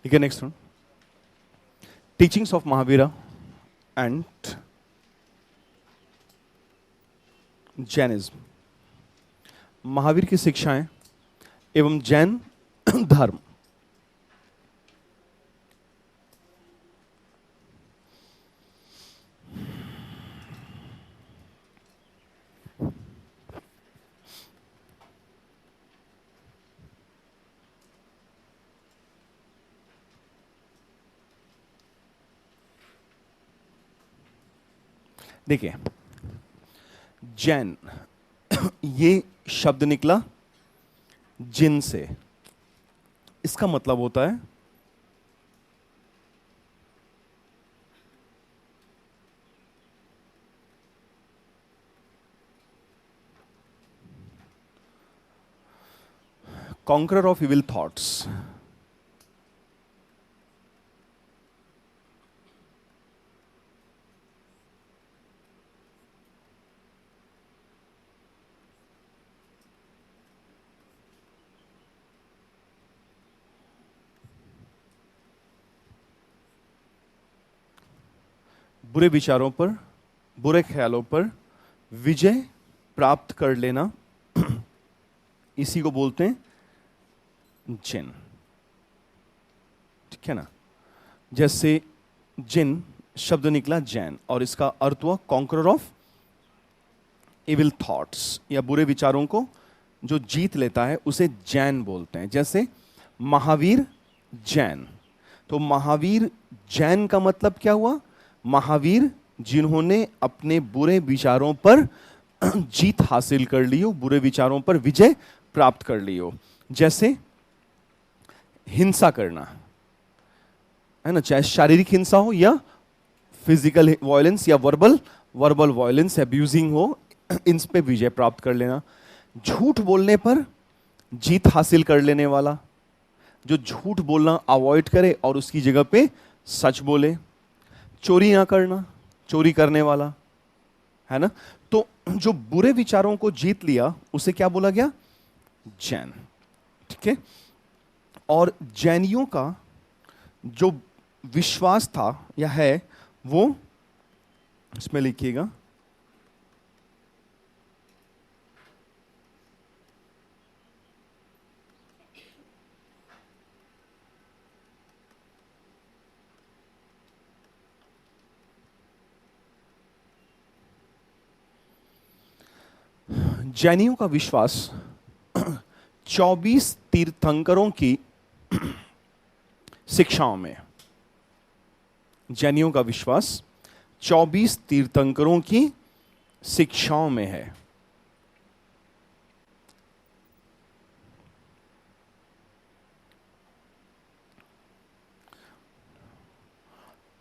ठीक है, next one, teachings of Mahavira and Jainism. Mahavir की शिक्षाएं एवं जैन धर्म। देखिए, जैन ये शब्द निकला जिन से। इसका मतलब होता है कॉन्करर ऑफ इविल थॉट्स। बुरे विचारों पर, बुरे ख्यालों पर विजय प्राप्त कर लेना, इसी को बोलते हैं जिन। ठीक है ना। जैसे जिन शब्द निकला जैन और इसका अर्थ हुआ कॉन्करर ऑफ इविल थॉट्स, या बुरे विचारों को जो जीत लेता है उसे जैन बोलते हैं। जैसे महावीर जैन, तो महावीर जैन का मतलब क्या हुआ? महावीर जिन्होंने अपने बुरे विचारों पर जीत हासिल कर ली हो, बुरे विचारों पर विजय प्राप्त कर ली हो। जैसे हिंसा करना, है ना, चाहे शारीरिक हिंसा हो या फिजिकल वायलेंस या वर्बल वायलेंस, अब्यूजिंग हो, इन पे विजय प्राप्त कर लेना। झूठ बोलने पर जीत हासिल कर लेने वाला, जो झूठ बोलना अवॉइड करे और उसकी जगह पे सच बोले। चोरी ना करना, चोरी करने वाला, है ना। तो जो बुरे विचारों को जीत लिया उसे क्या बोला गया? जैन। ठीक है। और जैनियों का जो विश्वास था या है, वो इसमें लिखिएगा, जैनियों का विश्वास 24 तीर्थंकरों की शिक्षाओं में। जैनियों का विश्वास 24 तीर्थंकरों की शिक्षाओं में है।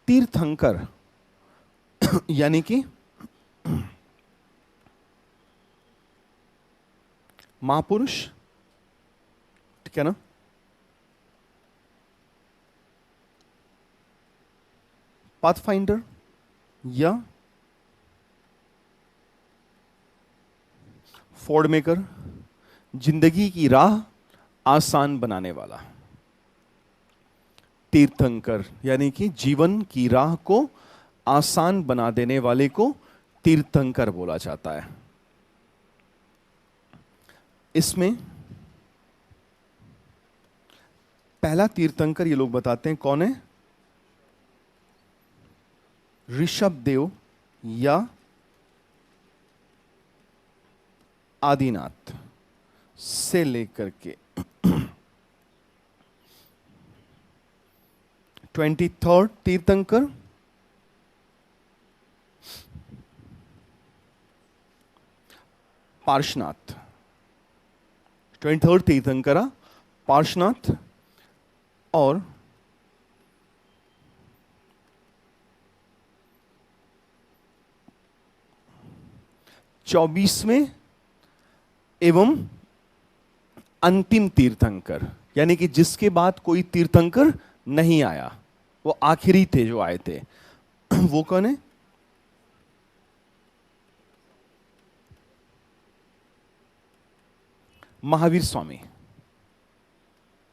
तीर्थंकर यानी कि महापुरुष, ठीक है ना। पाथफाइंडर या फोर्ड मेकर, जिंदगी की राह आसान बनाने वाला। तीर्थंकर यानी कि जीवन की राह को आसान बना देने वाले को तीर्थंकर बोला जाता है। इसमें पहला तीर्थंकर ये लोग बताते हैं कौन है? ऋषभ देव या आदिनाथ से लेकर के 23rd तीर्थंकर पार्श्वनाथ। 23rd तीर्थंकर पार्श्वनाथ और 24वें एवं अंतिम तीर्थंकर, यानी कि जिसके बाद कोई तीर्थंकर नहीं आया, वो आखिरी थे जो आए थे। वो कौन है? महावीर स्वामी।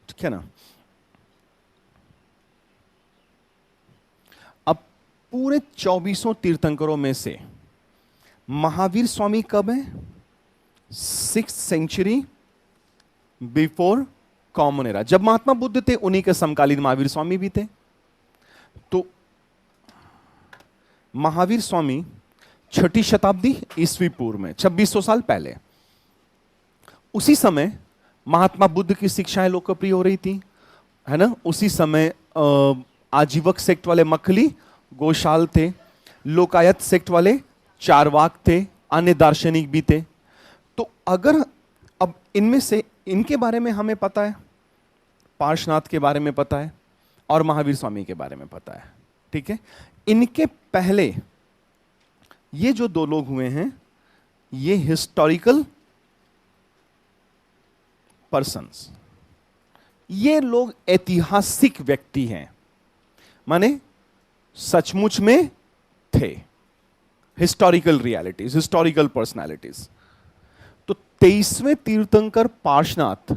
ठीक है ना। पूरे 2400 तीर्थंकरों में से महावीर स्वामी कब है? 6th century before common era. जब महात्मा बुद्ध थे उन्हीं के समकालीन महावीर स्वामी भी थे। तो महावीर स्वामी 6ठी शताब्दी ईस्वी पूर्व में, 2600 साल पहले, उसी समय महात्मा बुद्ध की शिक्षाएं लोकप्रिय हो रही थी, है ना। उसी समय आजीवक सेक्ट वाले मखली गोशाल थे, लोकायत सेक्ट वाले चारवाक थे, अन्य दार्शनिक भी थे। तो अगर अब इनमें से इनके बारे में हमें पता है, पार्श्वनाथ के बारे में पता है और महावीर स्वामी के बारे में पता है, ठीक है। इनके पहले ये जो दो लोग हुए हैं ये हिस्टोरिकल पर्सन्स, ये लोग ऐतिहासिक व्यक्ति हैं, माने सचमुच में थे, हिस्टोरिकल रियलिटीज, हिस्टोरिकल पर्सनालिटीज। तो 23वें तीर्थंकर पार्श्वनाथ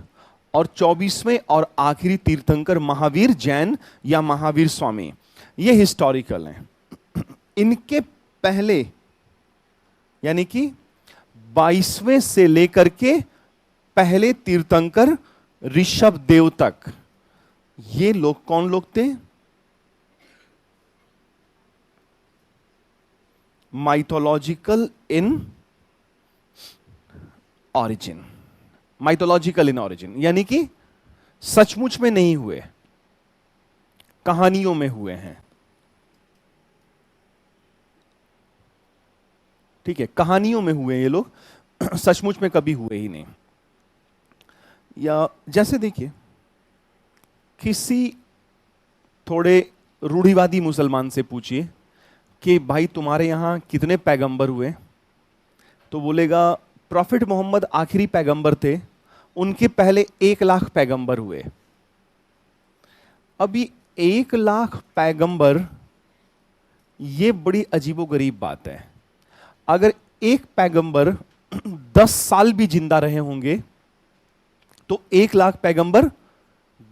और 24वें और आखिरी तीर्थंकर महावीर जैन या महावीर स्वामी, ये हिस्टोरिकल हैं। इनके पहले यानी कि 22वें से लेकर के पहले तीर्थंकर ऋषभ देव तक, ये लोग कौन लोग थे? माइथोलॉजिकल इन ऑरिजिन, माइथोलॉजिकल इन ऑरिजिन यानी कि सचमुच में नहीं हुए, कहानियों में हुए हैं, ठीक है, कहानियों में हुए ये लोग, सचमुच में कभी हुए ही नहीं। या जैसे देखिए, किसी थोड़े रूढ़िवादी मुसलमान से पूछिए कि भाई तुम्हारे यहां कितने पैगंबर हुए, तो बोलेगा प्रॉफिट मोहम्मद आखिरी पैगंबर थे, उनके पहले 1 लाख पैगंबर हुए। अभी 1 लाख पैगंबर, ये बड़ी अजीबोगरीब बात है। अगर एक पैगंबर 10 साल भी जिंदा रहे होंगे तो 1 लाख पैगंबर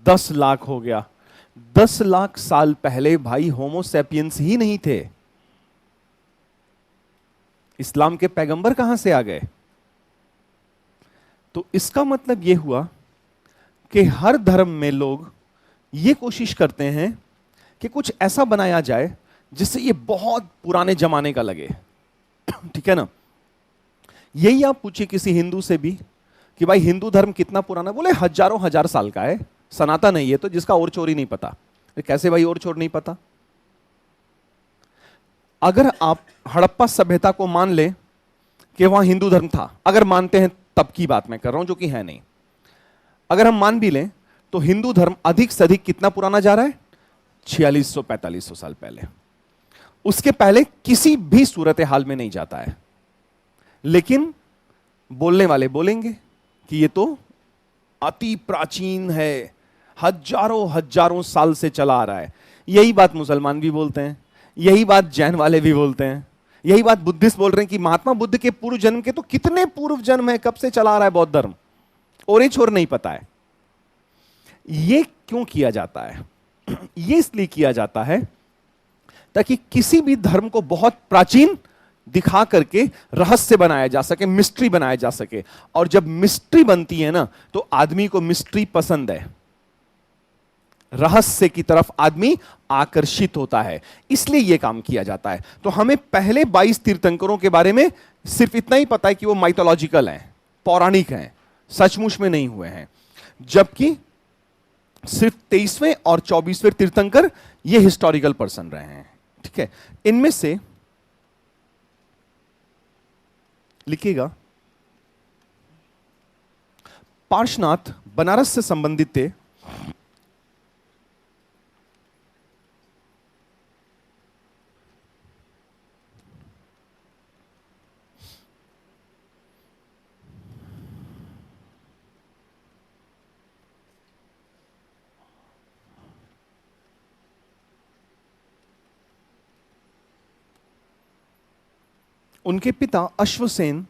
10 लाख हो गया। 10 लाख साल पहले भाई होमोसेपियंस ही नहीं थे, इस्लाम के पैगंबर कहां से आ गए? तो इसका मतलब यह हुआ कि हर धर्म में लोग यह कोशिश करते हैं कि कुछ ऐसा बनाया जाए जिससे ये बहुत पुराने जमाने का लगे, ठीक है ना। यही आप पूछिए किसी हिंदू से भी कि भाई हिंदू धर्म कितना पुराना, बोले हजारों हजार साल का है, सनातन है ये तो, जिसका और चोर ही नहीं पता। कैसे भाई और चोर नहीं पता? अगर आप हड़प्पा सभ्यता को मान ले कि वहां हिंदू धर्म था, अगर मानते हैं तब की बात मैं कर रहा हूं, जो कि है नहीं, अगर हम मान भी लें तो हिंदू धर्म अधिक से अधिक कितना पुराना जा रहा है? 4600-4500 साल पहले। उसके पहले किसी भी सूरत हाल में नहीं जाता है। लेकिन बोलने वाले बोलेंगे कि ये तो अति प्राचीन है, हजारों हजारों साल से चला आ रहा है। यही बात मुसलमान भी बोलते हैं, यही बात जैन वाले भी बोलते हैं, यही बात बुद्धिस्ट बोल रहे हैं कि महात्मा बुद्ध के पूर्व जन्म के तो कितने पूर्व जन्म है, कब से चला आ रहा है बौद्ध धर्म, और छोर नहीं पता है। ये क्यों किया जाता है? ये इसलिए किया जाता है ताकि किसी भी धर्म को बहुत प्राचीन दिखा करके रहस्य बनाया जा सके, मिस्ट्री बनाया जा सके। और जब मिस्ट्री बनती है ना, तो आदमी को मिस्ट्री पसंद है, रहस्य की तरफ आदमी आकर्षित होता है, इसलिए यह काम किया जाता है। तो हमें पहले 22 तीर्थंकरों के बारे में सिर्फ इतना ही पता है कि वो माइथोलॉजिकल हैं, पौराणिक हैं, सचमुच में नहीं हुए हैं। जबकि सिर्फ 23वें और 24वें तीर्थंकर ये हिस्टोरिकल पर्सन रहे हैं, ठीक है। इनमें से लिखिएगा, पार्श्वनाथ बनारस से संबंधित थे। उनके पिता अश्वसेन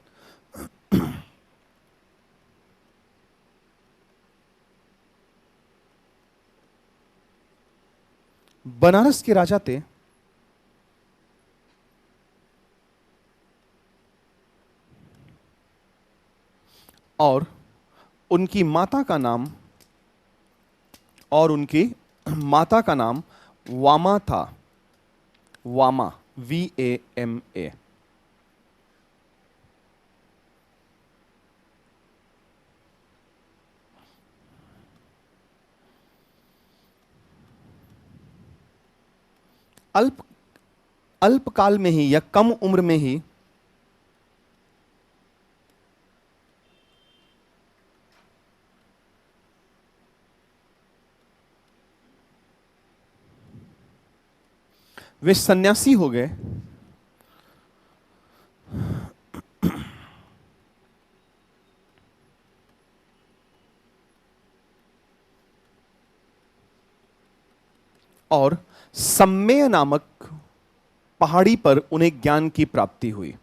बनारस के राजा थे। और उनकी माता का नाम वामा था। वामा, VAMA। अल्प अल्पकाल में ही या कम उम्र में ही वे सन्यासी हो गए और सम्मेय नामक पहाड़ी पर उन्हें ज्ञान की प्राप्ति हुई।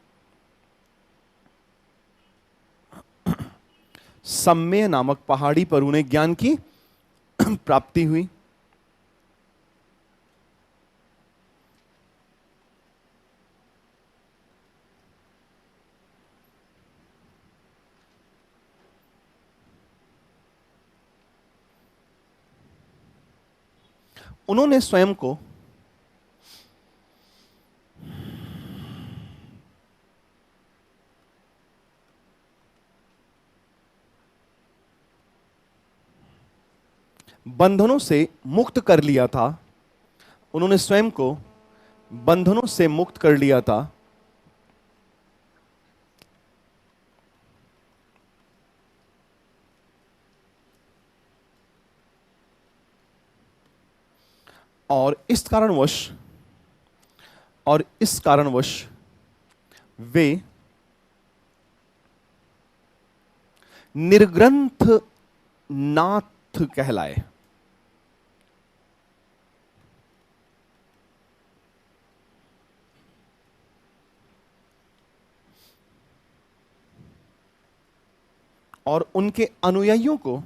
सम्मेय नामक पहाड़ी पर उन्हें ज्ञान की प्राप्ति हुई। उन्होंने स्वयं को बंधनों से मुक्त कर लिया था। उन्होंने स्वयं को बंधनों से मुक्त कर लिया था और इस कारणवश वे निर्ग्रंथ नाथ कहलाए। और उनके अनुयायियों को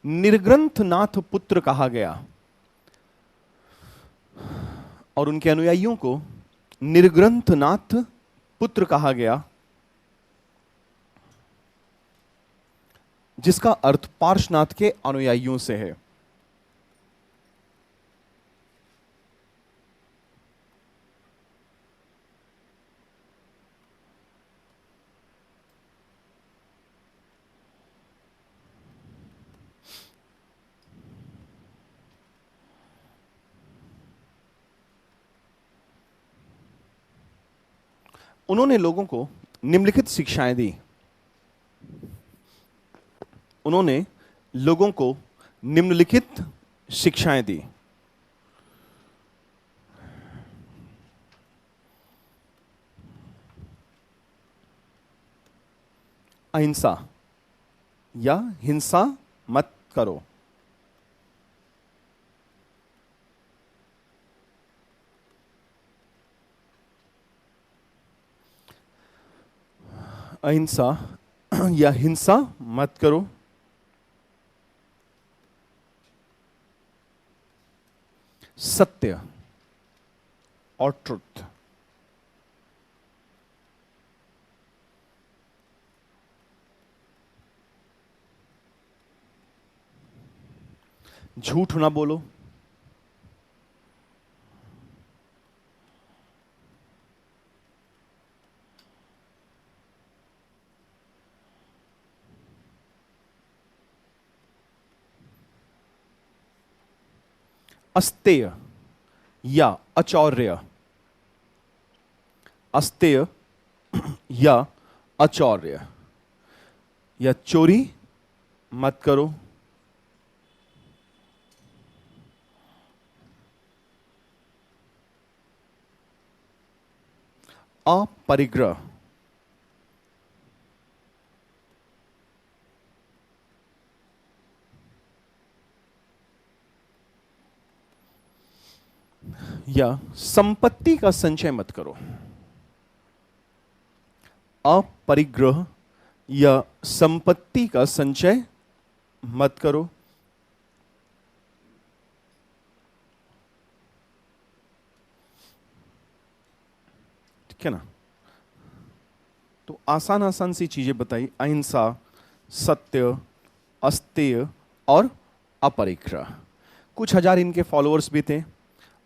निर्ग्रंथनाथ पुत्र कहा गया। और उनके अनुयायियों को निर्ग्रंथनाथ पुत्र कहा गया, जिसका अर्थ पार्श्वनाथ के अनुयायियों से है। उन्होंने लोगों को निम्नलिखित शिक्षाएं दी। उन्होंने लोगों को निम्नलिखित शिक्षाएं दी। अहिंसा या हिंसा मत करो। अहिंसा या हिंसा मत करो। सत्य और ट्रुथ। झूठ ना बोलो। अस्तेय या अचौर्य। अस्तेय या अचौर्य या चोरी मत करो। अपरिग्रह। या संपत्ति का संचय मत करो। अपरिग्रह या संपत्ति का संचय मत करो। ठीक है ना? तो आसान आसान सी चीजें बताई, अहिंसा, सत्य, अस्तेय और अपरिग्रह। कुछ हजार इनके फॉलोअर्स भी थे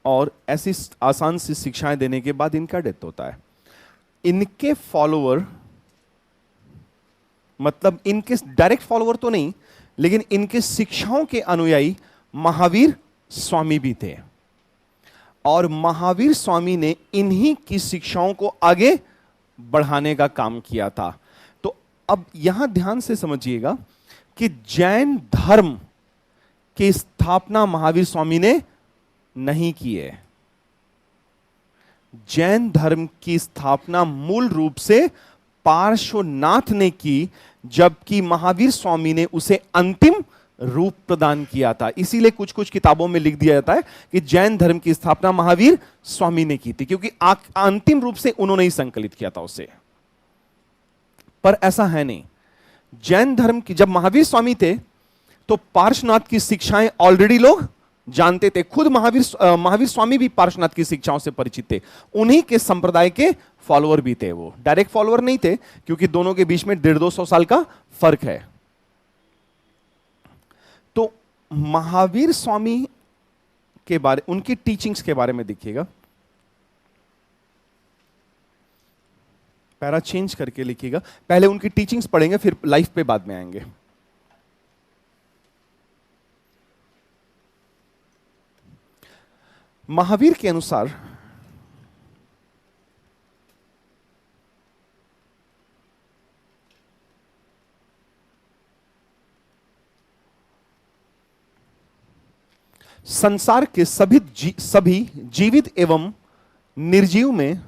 और ऐसी आसान सी शिक्षाएं देने के बाद इनका डेथ होता है। इनके फॉलोअर मतलब इनके डायरेक्ट फॉलोअर तो नहीं, लेकिन इनके शिक्षाओं के अनुयायी महावीर स्वामी भी थे और महावीर स्वामी ने इन्हीं की शिक्षाओं को आगे बढ़ाने का काम किया था। तो अब यहां ध्यान से समझिएगा कि जैन धर्म की स्थापना महावीर स्वामी ने नहीं की है। जैन धर्म की स्थापना मूल रूप से पार्श्वनाथ ने की, जबकि महावीर स्वामी ने उसे अंतिम रूप प्रदान किया था। इसीलिए कुछ कुछ किताबों में लिख दिया जाता है कि जैन धर्म की स्थापना महावीर स्वामी ने की थी, क्योंकि अंतिम रूप से उन्होंने ही संकलित किया था उसे। पर ऐसा है नहीं। जैन धर्म की जब महावीर स्वामी थे तो पार्श्वनाथ की शिक्षाएं ऑलरेडी लोग जानते थे। खुद महावीर स्वामी भी पार्श्वनाथ की शिक्षाओं से परिचित थे। उन्हीं के संप्रदाय के फॉलोअर भी थे। वो डायरेक्ट फॉलोअर नहीं थे, क्योंकि दोनों के बीच में 150-200 साल का फर्क है। तो महावीर स्वामी के बारे, उनकी टीचिंग्स के बारे में देखिएगा। पैरा चेंज करके लिखिएगा। पहले उनकी टीचिंग्स पढ़ेंगे, फिर लाइफ पे बाद में आएंगे। महावीर के अनुसार संसार के सभी जीवित एवं निर्जीव में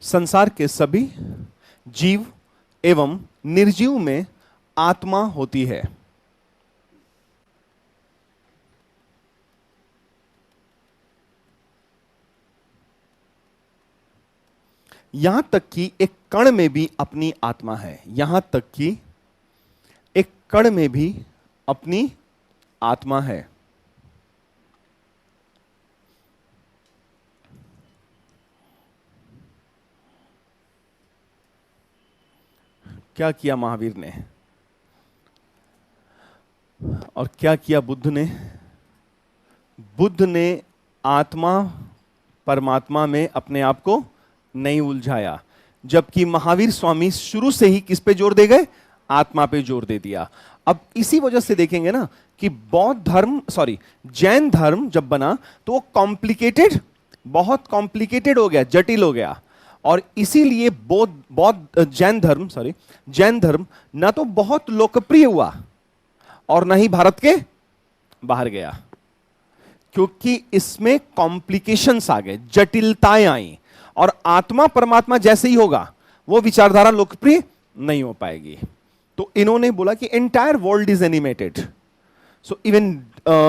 संसार के सभी जीव एवं निर्जीव में आत्मा होती है। यहां तक कि एक कण में भी अपनी आत्मा है। यहां तक कि एक कण में भी अपनी आत्मा है। क्या किया महावीर ने और क्या किया बुद्ध ने? बुद्ध ने आत्मा परमात्मा में अपने आप को नहीं उलझाया, जबकि महावीर स्वामी शुरू से ही किस पे जोर दे गए? आत्मा पे जोर दे दिया। अब इसी वजह से देखेंगे ना कि जैन धर्म जब बना तो वो बहुत कॉम्प्लिकेटेड हो गया, जटिल हो गया। और इसीलिए जैन धर्म ना तो बहुत लोकप्रिय हुआ और ना ही भारत के बाहर गया, क्योंकि इसमें कॉम्प्लिकेशंस आ गए, जटिलताएं आई। और आत्मा परमात्मा जैसे ही होगा वो विचारधारा लोकप्रिय नहीं हो पाएगी। तो इन्होंने बोला कि entire world is animated, so even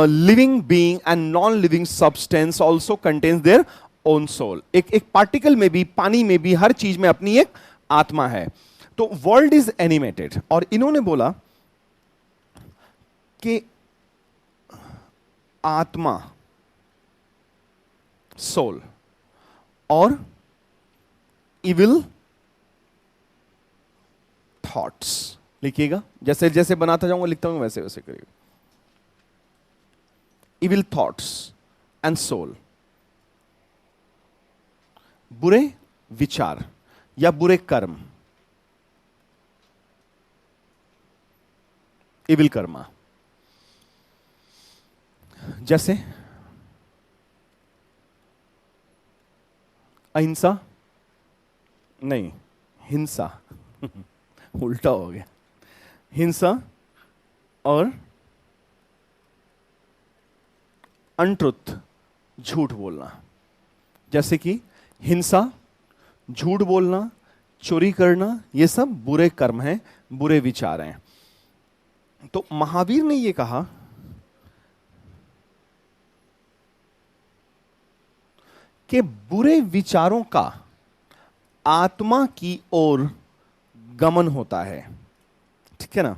living being and non living substance also contains their own soul. एक पार्टिकल में भी, पानी में भी, हर चीज में अपनी एक आत्मा है। तो वर्ल्ड इज एनिमेटेड। और इन्होंने बोला कि आत्मा, सोल और इविल थॉट्स, लिखिएगा जैसे जैसे बनाता जाऊंगा लिखता हूं वैसे वैसे करिएगा। इविल थॉट्स एंड सोल, बुरे विचार या बुरे कर्म, इविल कर्मा, जैसे अहिंसा नहीं, हिंसा उल्टा हो गया, हिंसा और अनट्रुथ, झूठ बोलना। जैसे कि हिंसा, झूठ बोलना, चोरी करना, ये सब बुरे कर्म हैं, बुरे विचार हैं। तो महावीर ने ये कहा कि बुरे विचारों का आत्मा की ओर गमन होता है, ठीक है ना।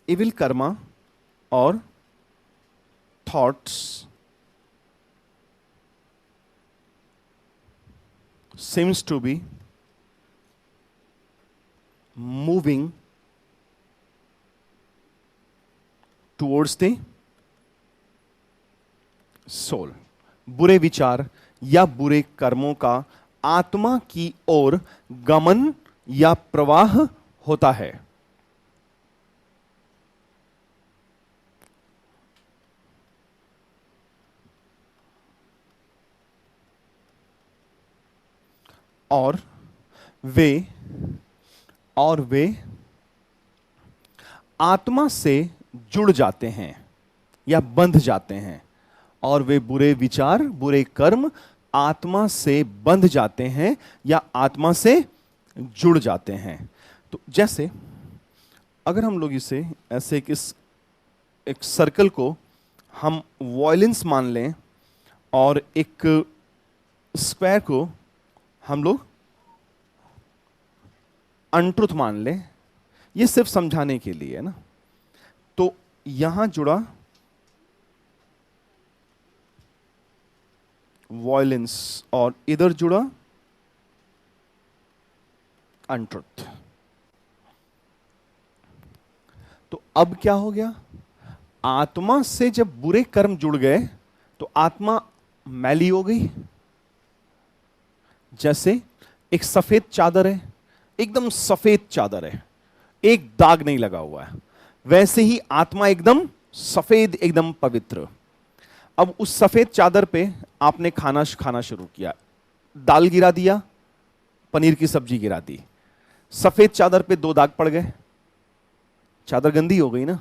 इविल कर्मा और thoughts seems to be moving towards the soul। बुरे विचार या बुरे कर्मों का आत्मा की ओर गमन या प्रवाह होता है। और वे आत्मा से जुड़ जाते हैं या बंध जाते हैं, और वे बुरे विचार, बुरे कर्म आत्मा से बंध जाते हैं या आत्मा से जुड़ जाते हैं। तो जैसे अगर हम लोग इसे ऐसे एक सर्कल को हम वॉयलेंस मान लें और एक स्क्वायर को हम लोग अनट्रुथ मान लें, ये सिर्फ समझाने के लिए है ना। तो यहां जुड़ा वॉयलेंस और इधर जुड़ा अनट्रुथ। तो अब क्या हो गया, आत्मा से जब बुरे कर्म जुड़ गए तो आत्मा मैली हो गई। जैसे एक सफेद चादर है, एकदम सफेद चादर है, एक दाग नहीं लगा हुआ है, वैसे ही आत्मा एकदम सफेद, एकदम पवित्र। अब उस सफेद चादर पे आपने खाना खाना शुरू किया, दाल गिरा दिया, पनीर की सब्जी गिरा दी, सफेद चादर पे 2 दाग पड़ गए, चादर गंदी हो गई ना।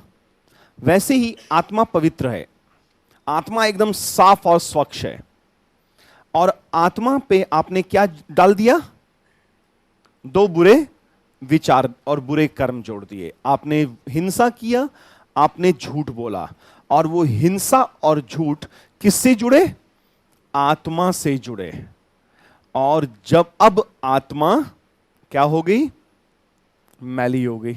वैसे ही आत्मा पवित्र है, आत्मा एकदम साफ और स्वच्छ है, और आत्मा पे आपने क्या डाल दिया, 2 बुरे विचार और बुरे कर्म जोड़ दिए। आपने हिंसा किया, आपने झूठ बोला, और वो हिंसा और झूठ किससे जुड़े, आत्मा से जुड़े। और जब अब आत्मा क्या हो गई, मैली हो गई,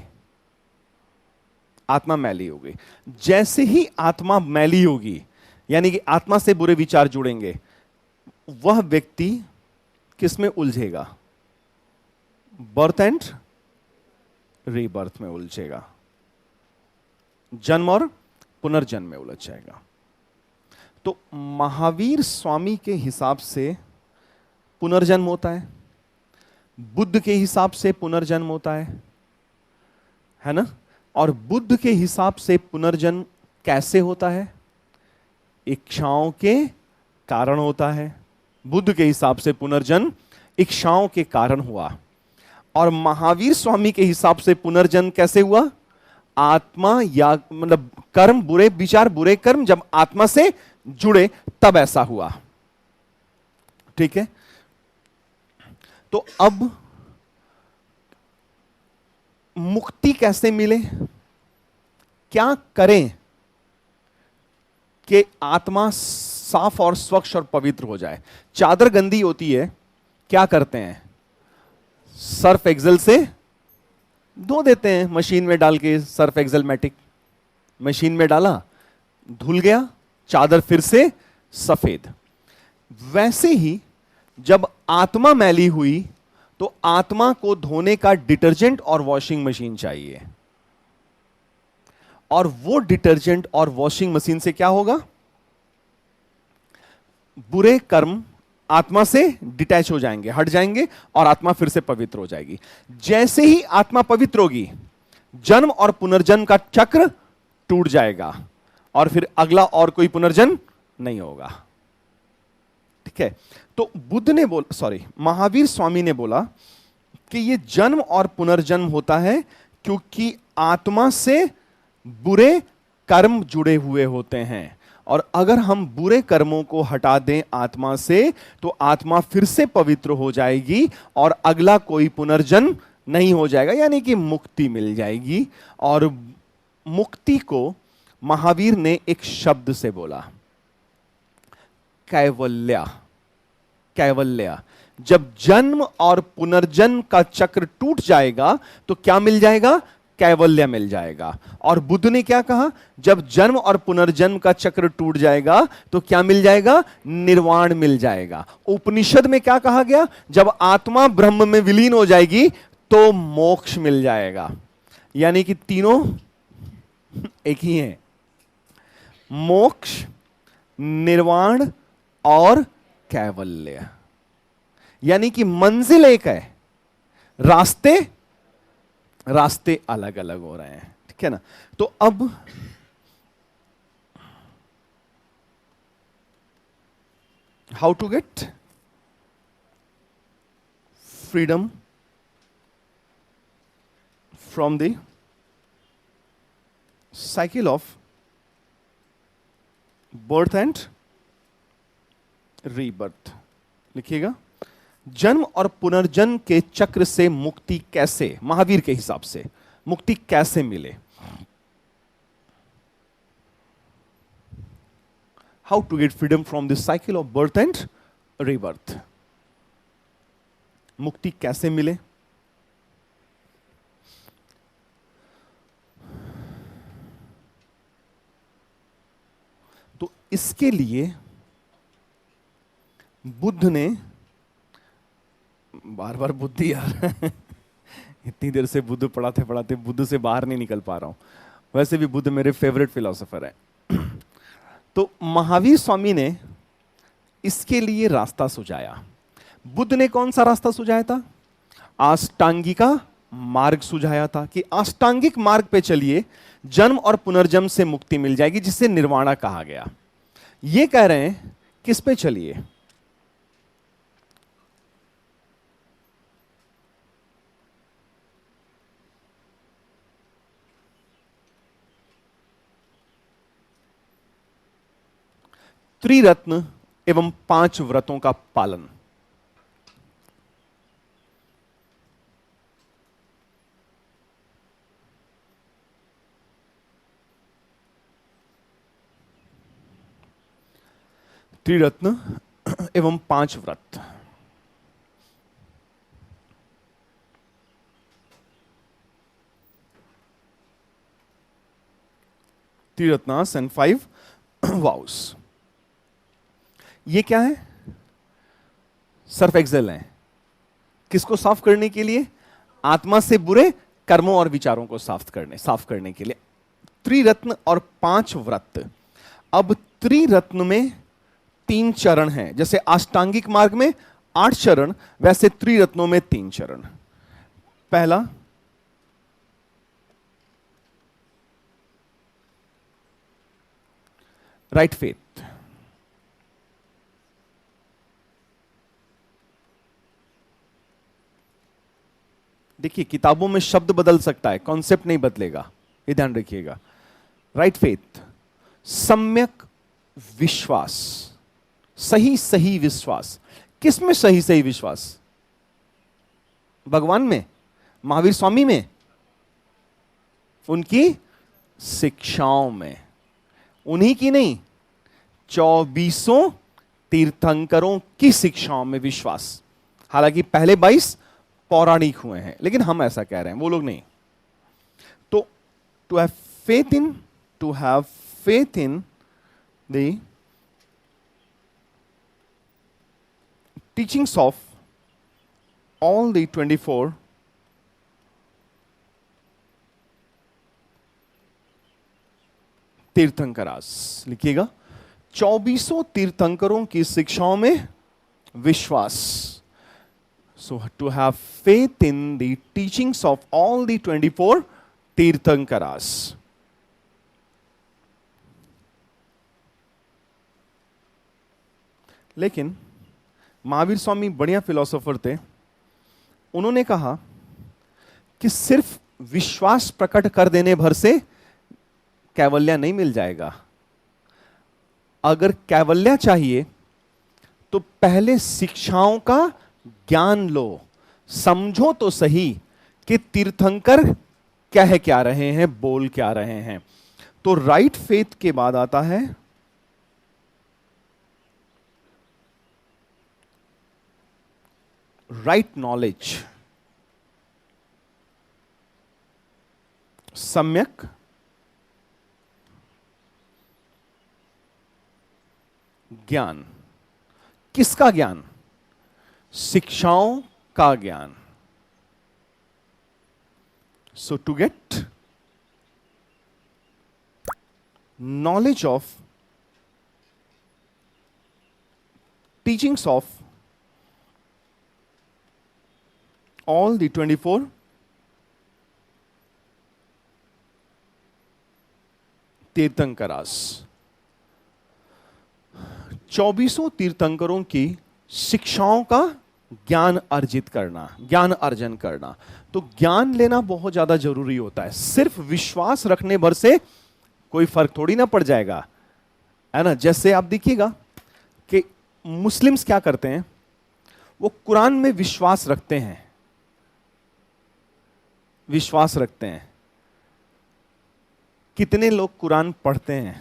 आत्मा मैली हो गई। जैसे ही आत्मा मैली होगी, यानी कि आत्मा से बुरे विचार जुड़ेंगे, वह व्यक्ति किस में उलझेगा, बर्थ एंड रीबर्थ में उलझेगा, जन्म और पुनर्जन्म में उलझ जाएगा। तो महावीर स्वामी के हिसाब से पुनर्जन्म होता है, बुद्ध के हिसाब से पुनर्जन्म होता है ना। और बुद्ध के हिसाब से पुनर्जन्म कैसे होता है, इच्छाओं के कारण होता है। बुद्ध के हिसाब से पुनर्जन्म इच्छाओं के कारण हुआ, और महावीर स्वामी के हिसाब से पुनर्जन्म कैसे हुआ, आत्मा या मतलब कर्म, बुरे विचार, बुरे कर्म जब आत्मा से जुड़े तब ऐसा हुआ, ठीक है। तो अब मुक्ति कैसे मिले, क्या करें कि आत्मा साफ और स्वच्छ और पवित्र हो जाए। चादर गंदी होती है, क्या करते हैं, सर्फ एक्सेल से धो देते हैं, मशीन में डाल के, सर्फ एक्सेल मैटिक मशीन में डाला, धुल गया, चादर फिर से सफेद। वैसे ही जब आत्मा मैली हुई तो आत्मा को धोने का डिटर्जेंट और वॉशिंग मशीन चाहिए, और वो डिटर्जेंट और वॉशिंग मशीन से क्या होगा, बुरे कर्म आत्मा से डिटैच हो जाएंगे, हट जाएंगे, और आत्मा फिर से पवित्र हो जाएगी। जैसे ही आत्मा पवित्र होगी, जन्म और पुनर्जन्म का चक्र टूट जाएगा, और फिर अगला और कोई पुनर्जन्म नहीं होगा, ठीक है। तो बुद्ध ने महावीर स्वामी ने बोला कि यह जन्म और पुनर्जन्म होता है क्योंकि आत्मा से बुरे कर्म जुड़े हुए होते हैं, और अगर हम बुरे कर्मों को हटा दें आत्मा से तो आत्मा फिर से पवित्र हो जाएगी और अगला कोई पुनर्जन्म नहीं हो जाएगा, यानी कि मुक्ति मिल जाएगी। और मुक्ति को महावीर ने एक शब्द से बोला, कैवल्य। कैवल्य। जब जन्म और पुनर्जन्म का चक्र टूट जाएगा तो क्या मिल जाएगा? कैवल्य मिल जाएगा। और बुद्ध ने क्या कहा? जब जन्म और पुनर्जन्म का चक्र टूट जाएगा तो क्या मिल जाएगा? निर्वाण मिल जाएगा। उपनिषद में क्या कहा गया? जब आत्मा ब्रह्म में विलीन हो जाएगी तो मोक्ष मिल जाएगा। यानी कि तीनों एक ही है, मोक्ष, निर्वाण और कैवल्य। यानी कि मंजिल एक है, रास्ते रास्ते अलग अलग हो रहे हैं, ठीक है ना। तो अब how to get freedom from the cycle of birth and rebirth. लिखिएगा, जन्म और पुनर्जन्म के चक्र से मुक्ति कैसे, महावीर के हिसाब से मुक्ति कैसे मिले? How to get freedom from this cycle of birth and rebirth. मुक्ति कैसे मिले? तो इसके लिए बुद्ध ने, बार बार बुद्ध यार इतनी देर से बुद्ध पढ़ाते पढ़ाते बुद्ध से बाहर नहीं निकल पा रहा हूं। वैसे भी बुद्ध मेरे फेवरेट फिलोसोफर है तो महावीर स्वामी ने इसके लिए रास्ता सुझाया। बुद्ध ने कौन सा रास्ता सुझाया था? अष्टांगिका मार्ग सुझाया था कि अष्टांगिक मार्ग पे चलिए, जन्म और पुनर्जन्म से मुक्ति मिल जाएगी, जिसे निर्वाणा कहा गया। ये कह रहे हैं किस पे चलिए? त्रिरत्न एवं 5 व्रतों का पालन। त्रिरत्न एवं 5 व्रत। त्रिरत्नास एंड 5 वाउस। ये क्या है? सर्फ एक्सेल है। किसको साफ करने के लिए? आत्मा से बुरे कर्मों और विचारों को साफ करने के लिए। त्रिरत्न और 5 व्रत। अब त्रिरत्न में 3 चरण हैं। जैसे अष्टांगिक मार्ग में 8 चरण, वैसे त्रिरत्नों में 3 चरण। पहला, राइट फेथ। देखिए, किताबों में शब्द बदल सकता है, कॉन्सेप्ट नहीं बदलेगा, ये ध्यान रखिएगा। राइट फेथ, सम्यक विश्वास, सही विश्वास। किस में सही विश्वास? भगवान में, महावीर स्वामी में, उनकी शिक्षाओं में, उन्हीं की नहीं, 24 तीर्थंकरों की शिक्षाओं में विश्वास। हालांकि पहले 22 पौराणिक हुए हैं, लेकिन हम ऐसा कह रहे हैं, वो लोग नहीं। तो to have faith in the teachings of all the 24 Tirthankaras. लिखिएगा, 24 तीर्थंकरों की शिक्षाओं में विश्वास। So to have faith in the teachings of all the 24 Tirthankaras. लेकिन महावीर स्वामी बढ़िया फिलोसोफर थे। उन्होंने कहा कि सिर्फ विश्वास प्रकट कर देने भर से कैवल्य नहीं मिल जाएगा। अगर कैवल्य चाहिए तो पहले शिक्षाओं का ज्ञान लो, समझो तो सही कि तीर्थंकर कह क्या रहे हैं, बोल क्या रहे हैं। तो राइट फेथ के बाद आता है राइट नॉलेज, सम्यक ज्ञान। किसका ज्ञान? शिक्षाओं का ज्ञान। So to get knowledge of teachings of all the 24 Tirthankaras, 24 तीर्थंकरों की शिक्षाओं का ज्ञान अर्जित करना, ज्ञान अर्जन करना। तो ज्ञान लेना बहुत ज्यादा जरूरी होता है। सिर्फ विश्वास रखने भर से कोई फर्क थोड़ी ना पड़ जाएगा, है ना। जैसे आप देखिएगा कि मुस्लिम्स क्या करते हैं, वो कुरान में विश्वास रखते हैं, विश्वास रखते हैं। कितने लोग कुरान पढ़ते हैं?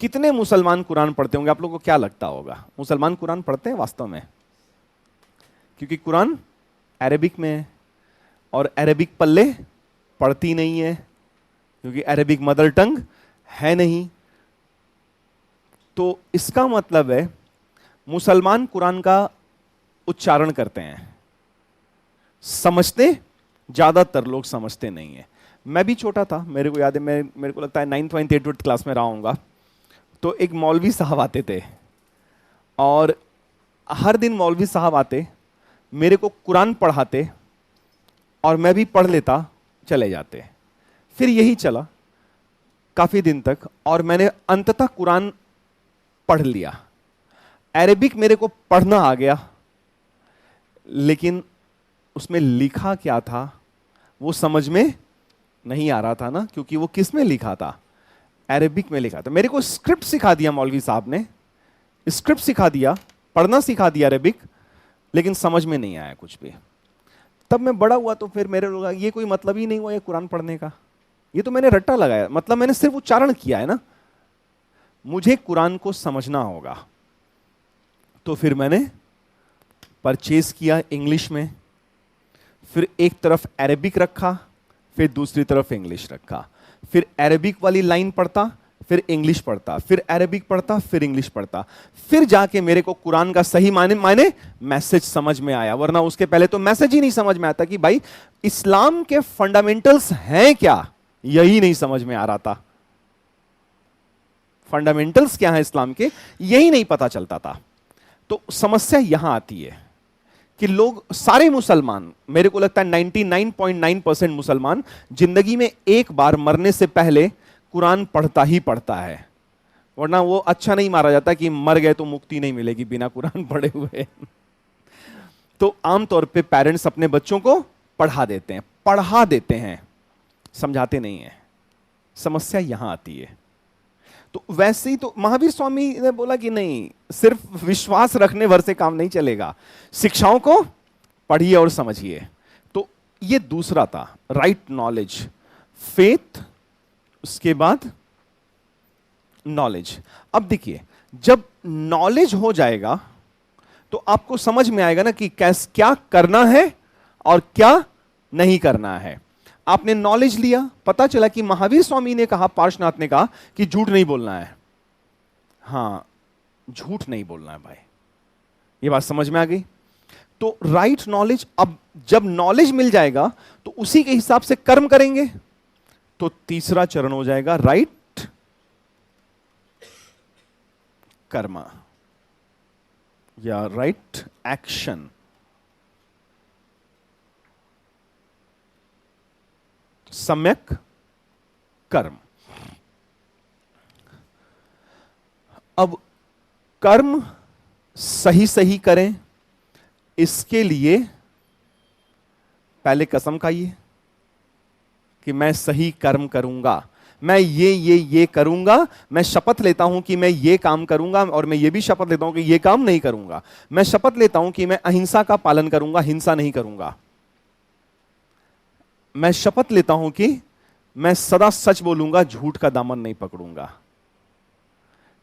कितने मुसलमान कुरान पढ़ते होंगे? आप लोगों को क्या लगता होगा, मुसलमान कुरान पढ़ते हैं वास्तव में? क्योंकि कुरान अरेबिक में है और अरेबिक पल्ले पढ़ती नहीं है, क्योंकि अरेबिक मदर टंग है नहीं। तो इसका मतलब है मुसलमान कुरान का उच्चारण करते हैं, समझते, ज्यादातर लोग समझते नहीं है। मैं भी छोटा था, मेरे को याद है, मेरे को लगता है 9th 8th क्लास में रहा हूँगा। तो एक मौलवी साहब आते थे और हर दिन मौलवी साहब आते, मेरे को कुरान पढ़ाते और मैं भी पढ़ लेता, चले जाते। फिर यही चला काफी दिन तक और मैंने अंततः कुरान पढ़ लिया। अरेबिक मेरे को पढ़ना आ गया, लेकिन उसमें लिखा क्या था वो समझ में नहीं आ रहा था ना, क्योंकि वो किस में लिखा था? अरेबिक में लिखा था। मेरे को स्क्रिप्ट सिखा दिया मौलवी साहब ने, स्क्रिप्ट सिखा दिया, पढ़ना सिखा दिया अरेबिक, लेकिन समझ में नहीं आया कुछ भी। तब मैं बड़ा हुआ तो फिर मेरे लोग, ये कोई मतलब ही नहीं हुआ ये कुरान पढ़ने का, ये तो मैंने रट्टा लगाया, मतलब मैंने सिर्फ उच्चारण किया है ना। मुझे कुरान को समझना होगा। तो फिर मैंने परचेज किया इंग्लिश में, फिर एक तरफ अरेबिक रखा, फिर दूसरी तरफ इंग्लिश रखा। फिर अरेबिक वाली लाइन पढ़ता, फिर इंग्लिश पढ़ता, फिर अरेबिक पढ़ता, फिर इंग्लिश पढ़ता। फिर जाके मेरे को कुरान का सही माने मैसेज समझ में आया, वरना उसके पहले तो मैसेज ही नहीं समझ में आता कि भाई इस्लाम के फंडामेंटल्स हैं क्या, यही नहीं समझ में आ रहा था। फंडामेंटल्स क्या है इस्लाम के, यही नहीं पता चलता था। तो समस्या यहां आती है कि लोग, सारे मुसलमान, मेरे को लगता है 99.9% मुसलमान जिंदगी में एक बार मरने से पहले कुरान पढ़ता ही पढ़ता है, वरना वो अच्छा नहीं मारा जाता कि मर गए तो मुक्ति नहीं मिलेगी बिना कुरान पढ़े हुए। तो आमतौर पे पेरेंट्स अपने बच्चों को पढ़ा देते हैं, समझाते नहीं है। समस्या यहां आती है। तो वैसे ही तो महावीर स्वामी ने बोला कि नहीं, सिर्फ विश्वास रखने भर से काम नहीं चलेगा, शिक्षाओं को पढ़िए और समझिए। तो ये दूसरा था, राइट नॉलेज, फेथ, उसके बाद नॉलेज। अब देखिए, जब नॉलेज हो जाएगा तो आपको समझ में आएगा ना कि क्या करना है और क्या नहीं करना है। आपने नॉलेज लिया, पता चला कि महावीर स्वामी ने कहा, पार्श्वनाथ ने कहा कि झूठ नहीं बोलना है। हां, झूठ नहीं बोलना है भाई, ये बात समझ में आ गई। तो राइट नॉलेज, अब जब नॉलेज मिल जाएगा तो उसी के हिसाब से कर्म करेंगे। तो तीसरा चरण हो जाएगा राइट कर्मा या राइट एक्शन। सम्यक कर्म। अब कर्म सही सही करें, इसके लिए पहले कसम खाइए कि मैं सही कर्म करूंगा। मैं ये करूंगा, मैं शपथ लेता हूं कि मैं ये काम करूंगा, और मैं ये भी शपथ लेता हूं कि ये काम नहीं करूंगा। मैं शपथ लेता हूं कि मैं अहिंसा का पालन करूंगा, हिंसा नहीं करूंगा। मैं शपथ लेता हूं कि मैं सदा सच बोलूंगा, झूठ का दामन नहीं पकड़ूंगा।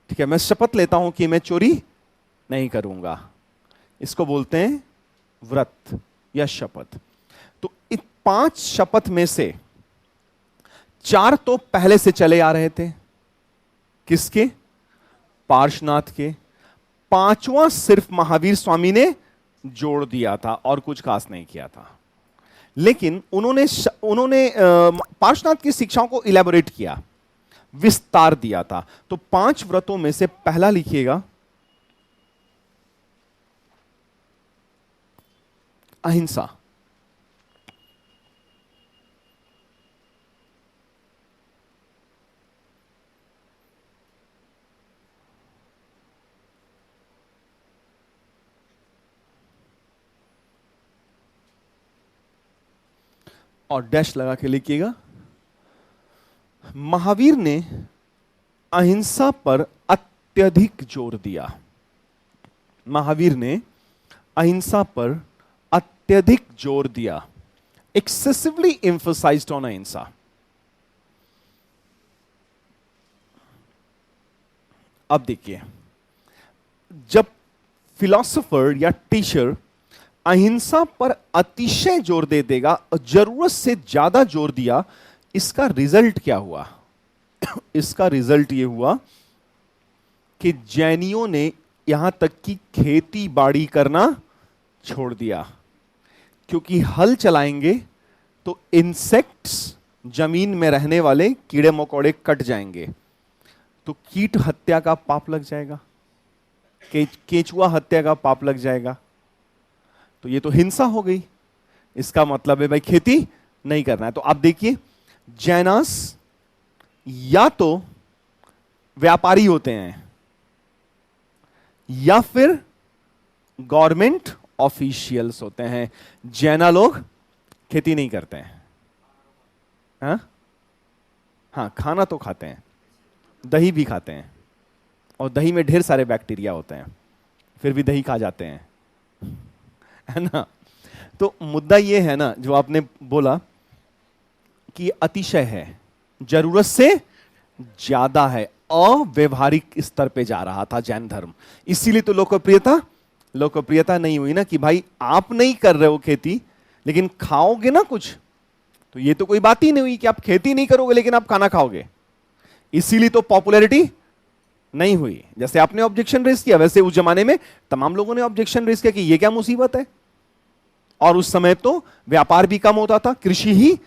ठीक है, मैं शपथ लेता हूं कि मैं चोरी नहीं करूंगा। इसको बोलते हैं व्रत या शपथ। तो इन 5 शपथ में से 4 तो पहले से चले आ रहे थे। किसके? पार्श्वनाथ के। 5वां सिर्फ महावीर स्वामी ने जोड़ दिया था और कुछ खास नहीं किया था। लेकिन उन्होंने पार्श्वनाथ की शिक्षाओं को इलेबोरेट किया, विस्तार दिया था। तो 5 व्रतों में से पहला लिखिएगा, अहिंसा। और डैश लगा के लिखिएगा, महावीर ने अहिंसा पर अत्यधिक जोर दिया। महावीर ने अहिंसा पर अत्यधिक जोर दिया, एक्सेसिवली एम्फसाइज्ड ऑन अहिंसा। अब देखिए, जब फिलॉसफर या टीचर अहिंसा पर अतिशय जोर दे देगा, जरूरत से ज्यादा जोर दिया, इसका रिजल्ट क्या हुआ? इसका रिजल्ट यह हुआ कि जैनियों ने यहां तक कि खेती बाड़ी करना छोड़ दिया, क्योंकि हल चलाएंगे तो इंसेक्ट्स, जमीन में रहने वाले कीड़े मकोड़े कट जाएंगे, तो कीट हत्या का पाप लग जाएगा, केंचुआ हत्या का पाप लग जाएगा। तो ये तो हिंसा हो गई। इसका मतलब है भाई खेती नहीं करना है। तो आप देखिए, जैनास या तो व्यापारी होते हैं या फिर गवर्नमेंट ऑफिशियल्स होते हैं। जैना लोग खेती नहीं करते हैं। हाँ, खाना तो खाते हैं, दही भी खाते हैं, और दही में ढेर सारे बैक्टीरिया होते हैं, फिर भी दही खा जाते हैं, है ना। तो मुद्दा ये है ना, जो आपने बोला कि अतिशय है, जरूरत से ज्यादा है, अव्यवहारिक स्तर पे जा रहा था जैन धर्म। इसीलिए तो लोकप्रियता नहीं हुई ना, कि भाई आप नहीं कर रहे हो खेती लेकिन खाओगे ना कुछ, तो ये तो कोई बात ही नहीं हुई कि आप खेती नहीं करोगे लेकिन आप खाना खाओगे। इसीलिए तो पॉपुलैरिटी नहीं हुई। जैसे आपने ऑब्जेक्शन रेज किया, वैसे उस जमाने में तमाम लोगों ने ऑब्जेक्शन रेज किया कि ये क्या मुसीबत है। और उस समय तो व्यापार भी कम होता था, कृषि ही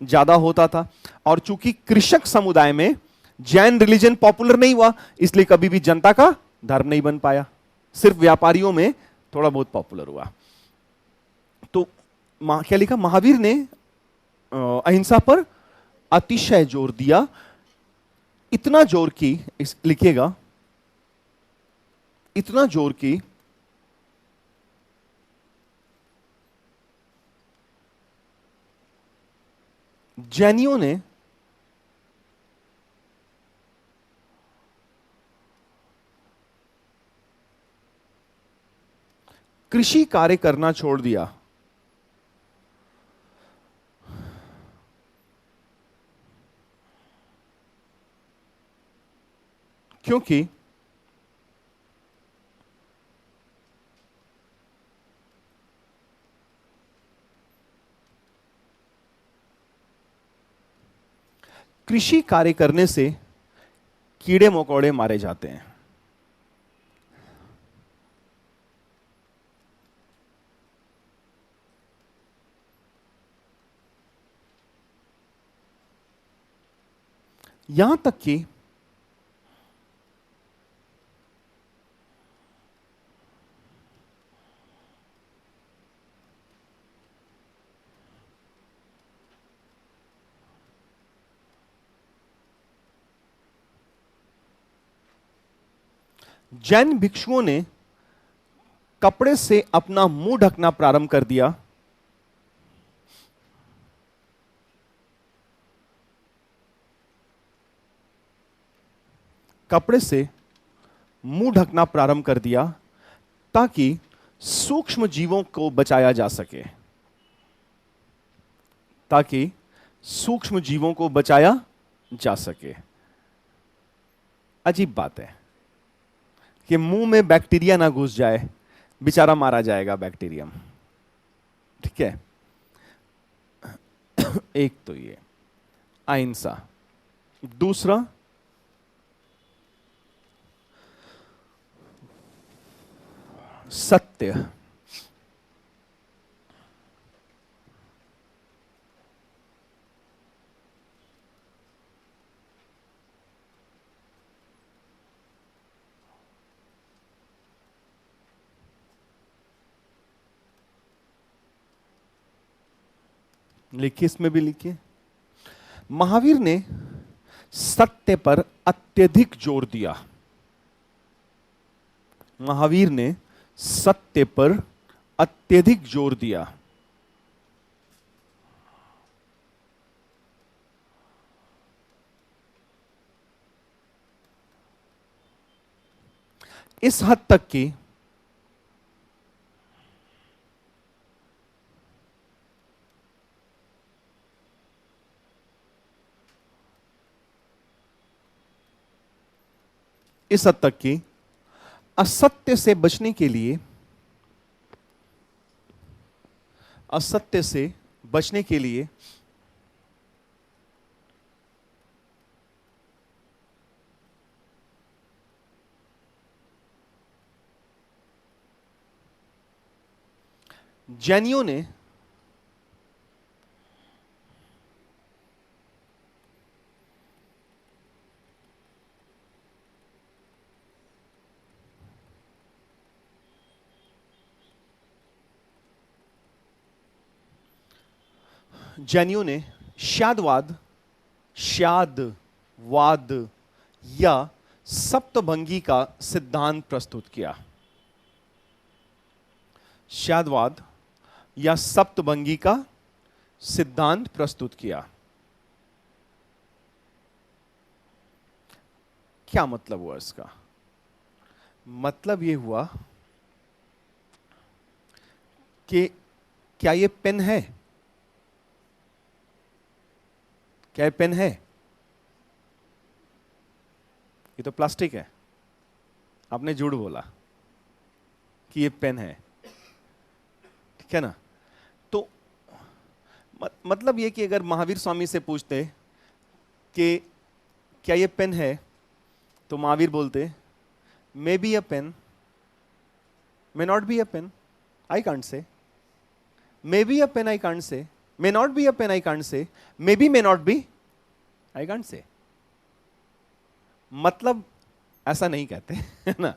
ज्यादा होता था, और चूंकि कृषक समुदाय में जैन रिलीजन पॉपुलर नहीं हुआ, इसलिए कभी भी जनता का धर्म नहीं बन पाया, सिर्फ व्यापारियों में थोड़ा बहुत पॉपुलर हुआ। तो क्या लिखा? महावीर ने अहिंसा पर अतिशय जोर दिया, इतना जोर की, लिखिएगा, इतना जोर की जैनियों ने कृषि कार्य करना छोड़ दिया। क्योंकि कृषि कार्य करने से कीड़े मकोड़े मारे जाते हैं। यहां तक कि जैन भिक्षुओं ने कपड़े से अपना मुंह ढकना प्रारंभ कर दिया, कपड़े से मुंह ढकना प्रारंभ कर दिया ताकि सूक्ष्म जीवों को बचाया जा सके, ताकि सूक्ष्म जीवों को बचाया जा सके। अजीब बात है कि मुंह में बैक्टीरिया ना घुस जाए, बेचारा मारा जाएगा बैक्टीरियम। ठीक है, एक तो ये अहिंसा। दूसरा, सत्य। लिखिए, इसमें भी लिखिए। महावीर ने सत्य पर अत्यधिक जोर दिया। महावीर ने सत्य पर अत्यधिक जोर दिया। इस हद तक कि असत्य से बचने के लिए, असत्य से बचने के लिए जैनियों ने शादवाद या सप्तभंगी का सिद्धांत प्रस्तुत किया। शादवाद या सप्तभंगी का सिद्धांत प्रस्तुत किया। क्या मतलब हुआ इसका? मतलब यह हुआ कि क्या यह पेन है? क्या यह पेन है? ये तो प्लास्टिक है। आपने झूठ बोला कि ये पेन है, ठीक है ना? तो मतलब ये कि अगर महावीर स्वामी से पूछते कि क्या ये पेन है, तो महावीर बोलते may be a pen, may not be a pen, I can't say. May be a pen, I can't say. May not be a pen, I can't say. May be, may not be, I can't say. मतलब ऐसा नहीं कहते, है ना?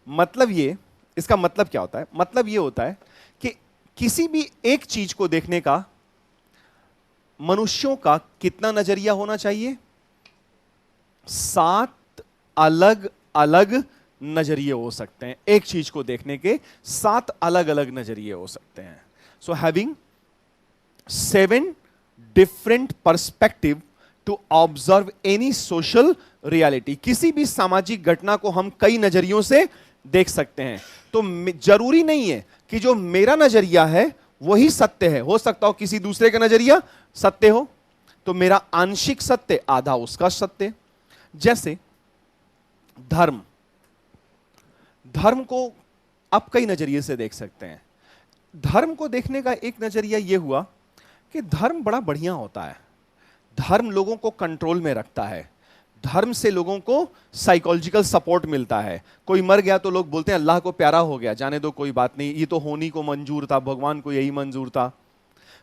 मतलब ये, इसका मतलब क्या होता है? मतलब ये होता है कि किसी भी एक चीज को देखने का मनुष्यों का कितना नजरिया होना चाहिए? 7 अलग अलग नजरिए हो सकते हैं। एक चीज को देखने के 7 अलग अलग नजरिए हो सकते हैं। So having 7 different perspective to observe any social reality. किसी भी सामाजिक घटना को हम कई नजरियों से देख सकते हैं। तो जरूरी नहीं है कि जो मेरा नजरिया है वही सत्य है। हो सकता हो किसी दूसरे का नजरिया सत्य हो, तो मेरा आंशिक सत्य आधा उसका सत्य। जैसे धर्म, धर्म को आप कई नजरिए से देख सकते हैं। धर्म को देखने का एक नजरिया यह हुआ कि धर्म बड़ा बढ़िया होता है। धर्म लोगों को कंट्रोल में रखता है। धर्म से लोगों को साइकोलॉजिकल सपोर्ट मिलता है। कोई मर गया तो लोग बोलते हैं अल्लाह को प्यारा हो गया, जाने दो कोई बात नहीं, ये तो होनी को मंजूर था, भगवान को यही मंजूर था।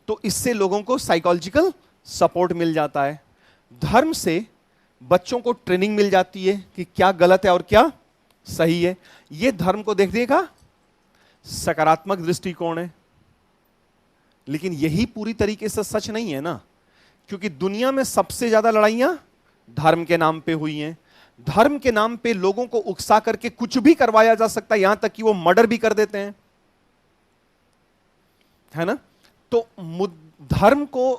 तो इससे लोगों को साइकोलॉजिकल सपोर्ट मिल जाता है। धर्म से बच्चों को ट्रेनिंग मिल जाती है कि क्या गलत है और क्या सही है। यह धर्म को देखने का सकारात्मक दृष्टिकोण है। लेकिन यही पूरी तरीके से सच नहीं है ना, क्योंकि दुनिया में सबसे ज्यादा लड़ाइयां धर्म के नाम पे हुई हैं। धर्म के नाम पे लोगों को उकसा करके कुछ भी करवाया जा सकता है, यहां तक कि वो मर्डर भी कर देते हैं, है ना? तो धर्म को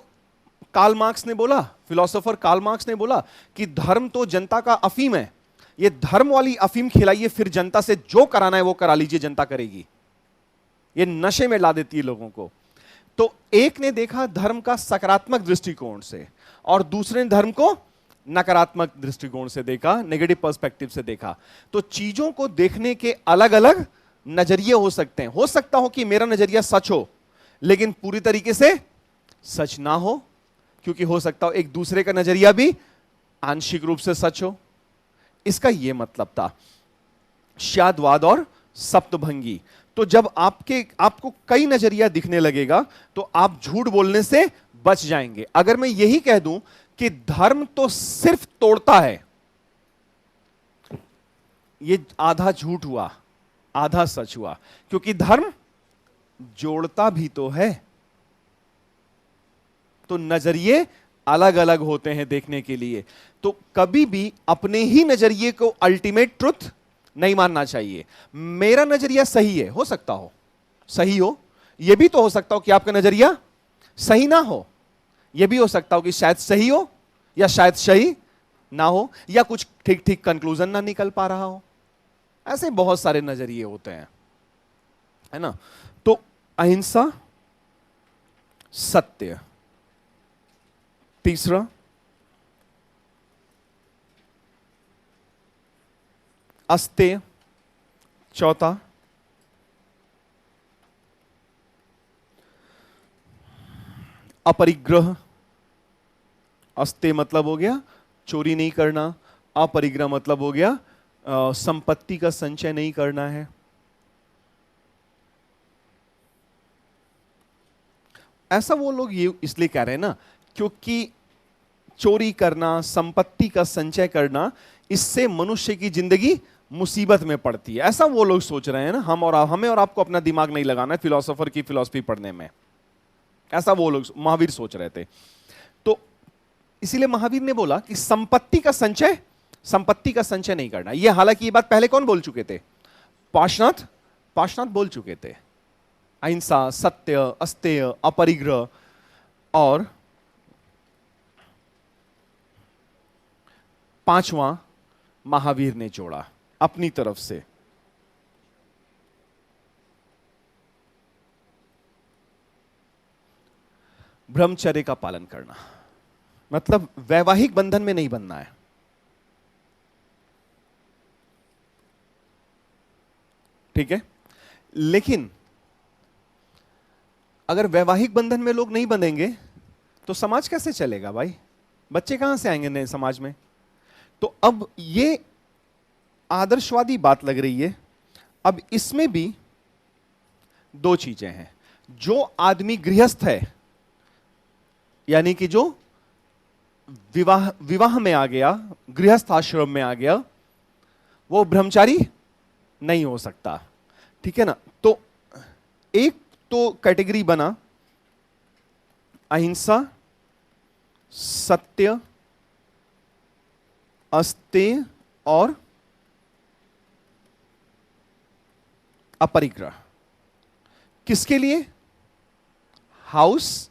कार्ल मार्क्स ने बोला, फिलोसोफर कार्ल मार्क्स ने बोला कि धर्म तो जनता का अफीम है। ये धर्म वाली अफीम खिलाइए, फिर जनता से जो कराना है वो करा लीजिए, जनता करेगी। ये नशे में ला देती है लोगों को। तो एक ने देखा धर्म का सकारात्मक दृष्टिकोण से और दूसरे ने धर्म को नकारात्मक दृष्टिकोण से देखा, नेगेटिव पर्सपेक्टिव से देखा। तो चीजों को देखने के अलग अलग नजरिए हो सकते हैं। हो सकता हो कि मेरा नजरिया सच हो लेकिन पूरी तरीके से सच ना हो, क्योंकि हो सकता हो एक दूसरे का नजरिया भी आंशिक रूप से सच हो। इसका यह मतलब था श्यादवाद और सप्तभंगी। तो जब आपको कई नजरिया दिखने लगेगा तो आप झूठ बोलने से बच जाएंगे। अगर मैं यही कह दूं कि धर्म तो सिर्फ तोड़ता है, ये आधा झूठ हुआ आधा सच हुआ, क्योंकि धर्म जोड़ता भी तो है। तो नजरिए अलग अलग होते हैं देखने के लिए। तो कभी भी अपने ही नजरिए को अल्टीमेट ट्रुथ नहीं मानना चाहिए। मेरा नजरिया सही है, हो सकता हो सही हो, यह भी तो हो सकता हो कि आपका नजरिया सही ना हो, यह भी हो सकता हो कि शायद सही हो या शायद सही ना हो, या कुछ ठीक ठीक कंक्लूजन ना निकल पा रहा हो। ऐसे बहुत सारे नजरिए होते हैं, है ना। तो अहिंसा, सत्य, तीसरा अस्तेय, चौथा अपरिग्रह। अस्तेय मतलब हो गया चोरी नहीं करना, अपरिग्रह मतलब हो गया संपत्ति का संचय नहीं करना है। ऐसा वो लोग ये इसलिए कह रहे हैं ना, क्योंकि चोरी करना, संपत्ति का संचय करना, इससे मनुष्य की जिंदगी मुसीबत में पड़ती है। ऐसा वो लोग सोच रहे हैं ना। हमें और आपको अपना दिमाग नहीं लगाना है फिलोसोफर की फिलॉसफी पढ़ने में। ऐसा वो लोग महावीर सोच रहे थे। तो इसीलिए महावीर ने बोला कि संपत्ति का संचय नहीं करना। ये हालांकि ये बात पहले कौन बोल चुके थे? पार्श्वनाथ बोल चुके थे। अहिंसा, सत्य, अस्तेय, अपरिग्रह और पांचवां महावीर ने जोड़ा अपनी तरफ से। ब्रह्मचर्य का पालन करना, मतलब वैवाहिक बंधन में नहीं बंधना है। ठीक है, लेकिन अगर वैवाहिक बंधन में लोग नहीं बंधेंगे तो समाज कैसे चलेगा भाई? बच्चे कहां से आएंगे नए समाज में? तो अब ये आदर्शवादी बात लग रही है। अब इसमें भी दो चीजें हैं। जो आदमी गृहस्थ है, यानी कि जो विवाह में आ गया, गृहस्थ आश्रम में आ गया, वो ब्रह्मचारी नहीं हो सकता। ठीक है ना। तो एक तो कैटेगरी बना अहिंसा, सत्य, अस्तेय और अपरिग्रह। किसके लिए? हाउस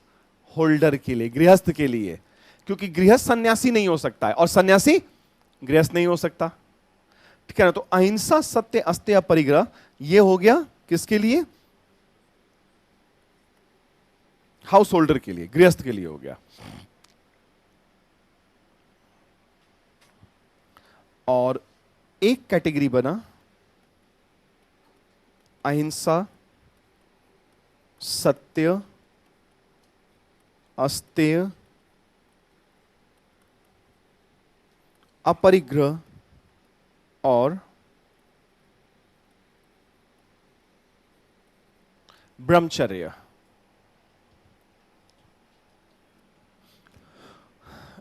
होल्डर के लिए, गृहस्थ के लिए। क्योंकि गृहस्थ सन्यासी नहीं हो सकता है और सन्यासी गृहस्थ नहीं हो सकता। ठीक है ना। तो अहिंसा, सत्य, अस्तेय, अपरिग्रह ये हो गया किसके लिए? हाउस होल्डर के लिए, गृहस्थ के लिए हो गया। और एक कैटेगरी बना अहिंसा, सत्य, अस्तेय, अपरिग्रह और ब्रह्मचर्य।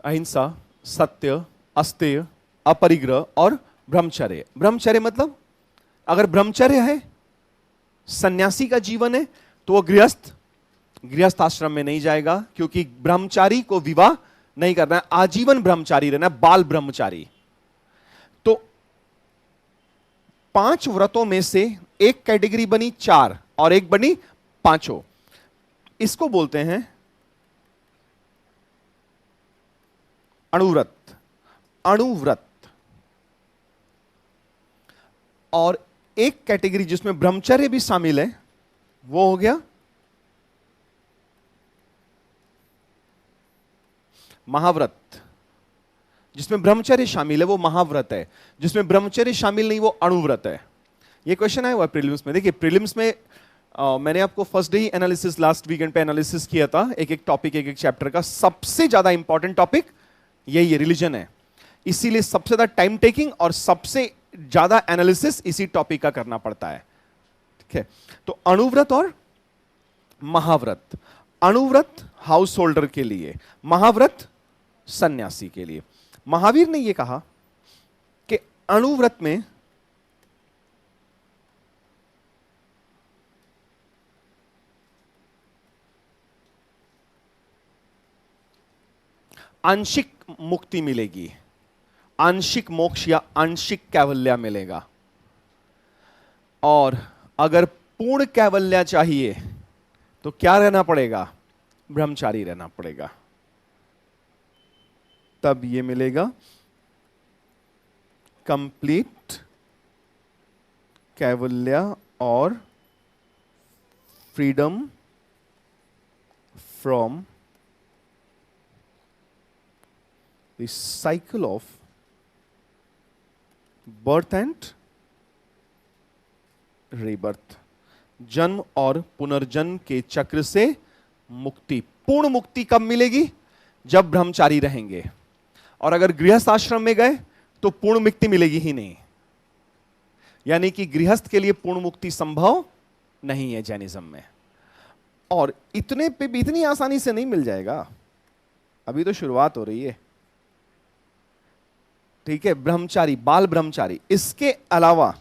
अहिंसा, सत्य, अस्तेय, अपरिग्रह और ब्रह्मचर्य। ब्रह्मचर्य मतलब अगर ब्रह्मचर्य है, सन्यासी का जीवन है, तो वो गृहस्थ आश्रम में नहीं जाएगा, क्योंकि ब्रह्मचारी को विवाह नहीं करना है, आजीवन ब्रह्मचारी रहना है, बाल ब्रह्मचारी। तो 5 व्रतों में से एक कैटेगरी बनी 4 और एक बनी 5। इसको बोलते हैं अणुव्रत। और एक कैटेगरी जिसमें ब्रह्मचर्य भी शामिल है वो हो गया महाव्रत। जिसमें ब्रह्मचर्य शामिल है वो महाव्रत है, जिसमें ब्रह्मचर्य शामिल नहीं वो अणुव्रत है। ये क्वेश्चन आया हुआ प्रीलिम्स में। देखिए प्रीलिम्स में मैंने आपको फर्स्ट डे ही एनालिसिस, लास्ट वीकेंड पे एनालिसिस किया था, एक एक टॉपिक, एक एक चैप्टर का। सबसे ज्यादा इंपॉर्टेंट टॉपिक यही रिलीजन है, इसीलिए सबसे ज्यादा टाइम टेकिंग और सबसे ज्यादा एनालिसिस इसी टॉपिक का करना पड़ता है। ठीक है, तो अणुव्रत और महाव्रत। अणुव्रत हाउस होल्डर के लिए, महाव्रत सन्यासी के लिए। महावीर ने यह कहा कि अणुव्रत में आंशिक मुक्ति मिलेगी, आंशिक मोक्ष या आंशिक कैवल्य मिलेगा, और अगर पूर्ण कैवल्य चाहिए तो क्या रहना पड़ेगा? ब्रह्मचारी रहना पड़ेगा, तब ये मिलेगा कंप्लीट कैवल्य और freedom from the cycle of birth and rebirth. जन्म और पुनर्जन्म के चक्र से मुक्ति। पूर्ण मुक्ति कब मिलेगी? जब ब्रह्मचारी रहेंगे। और अगर गृहस्थ आश्रम में गए तो पूर्ण मुक्ति मिलेगी ही नहीं। यानी कि गृहस्थ के लिए पूर्ण मुक्ति संभव नहीं है जैनिज्म में। और इतने पे भी इतनी आसानी से नहीं मिल जाएगा, अभी तो शुरुआत हो रही है। ठीक है, ब्रह्मचारी, बाल ब्रह्मचारी। इसके अलावा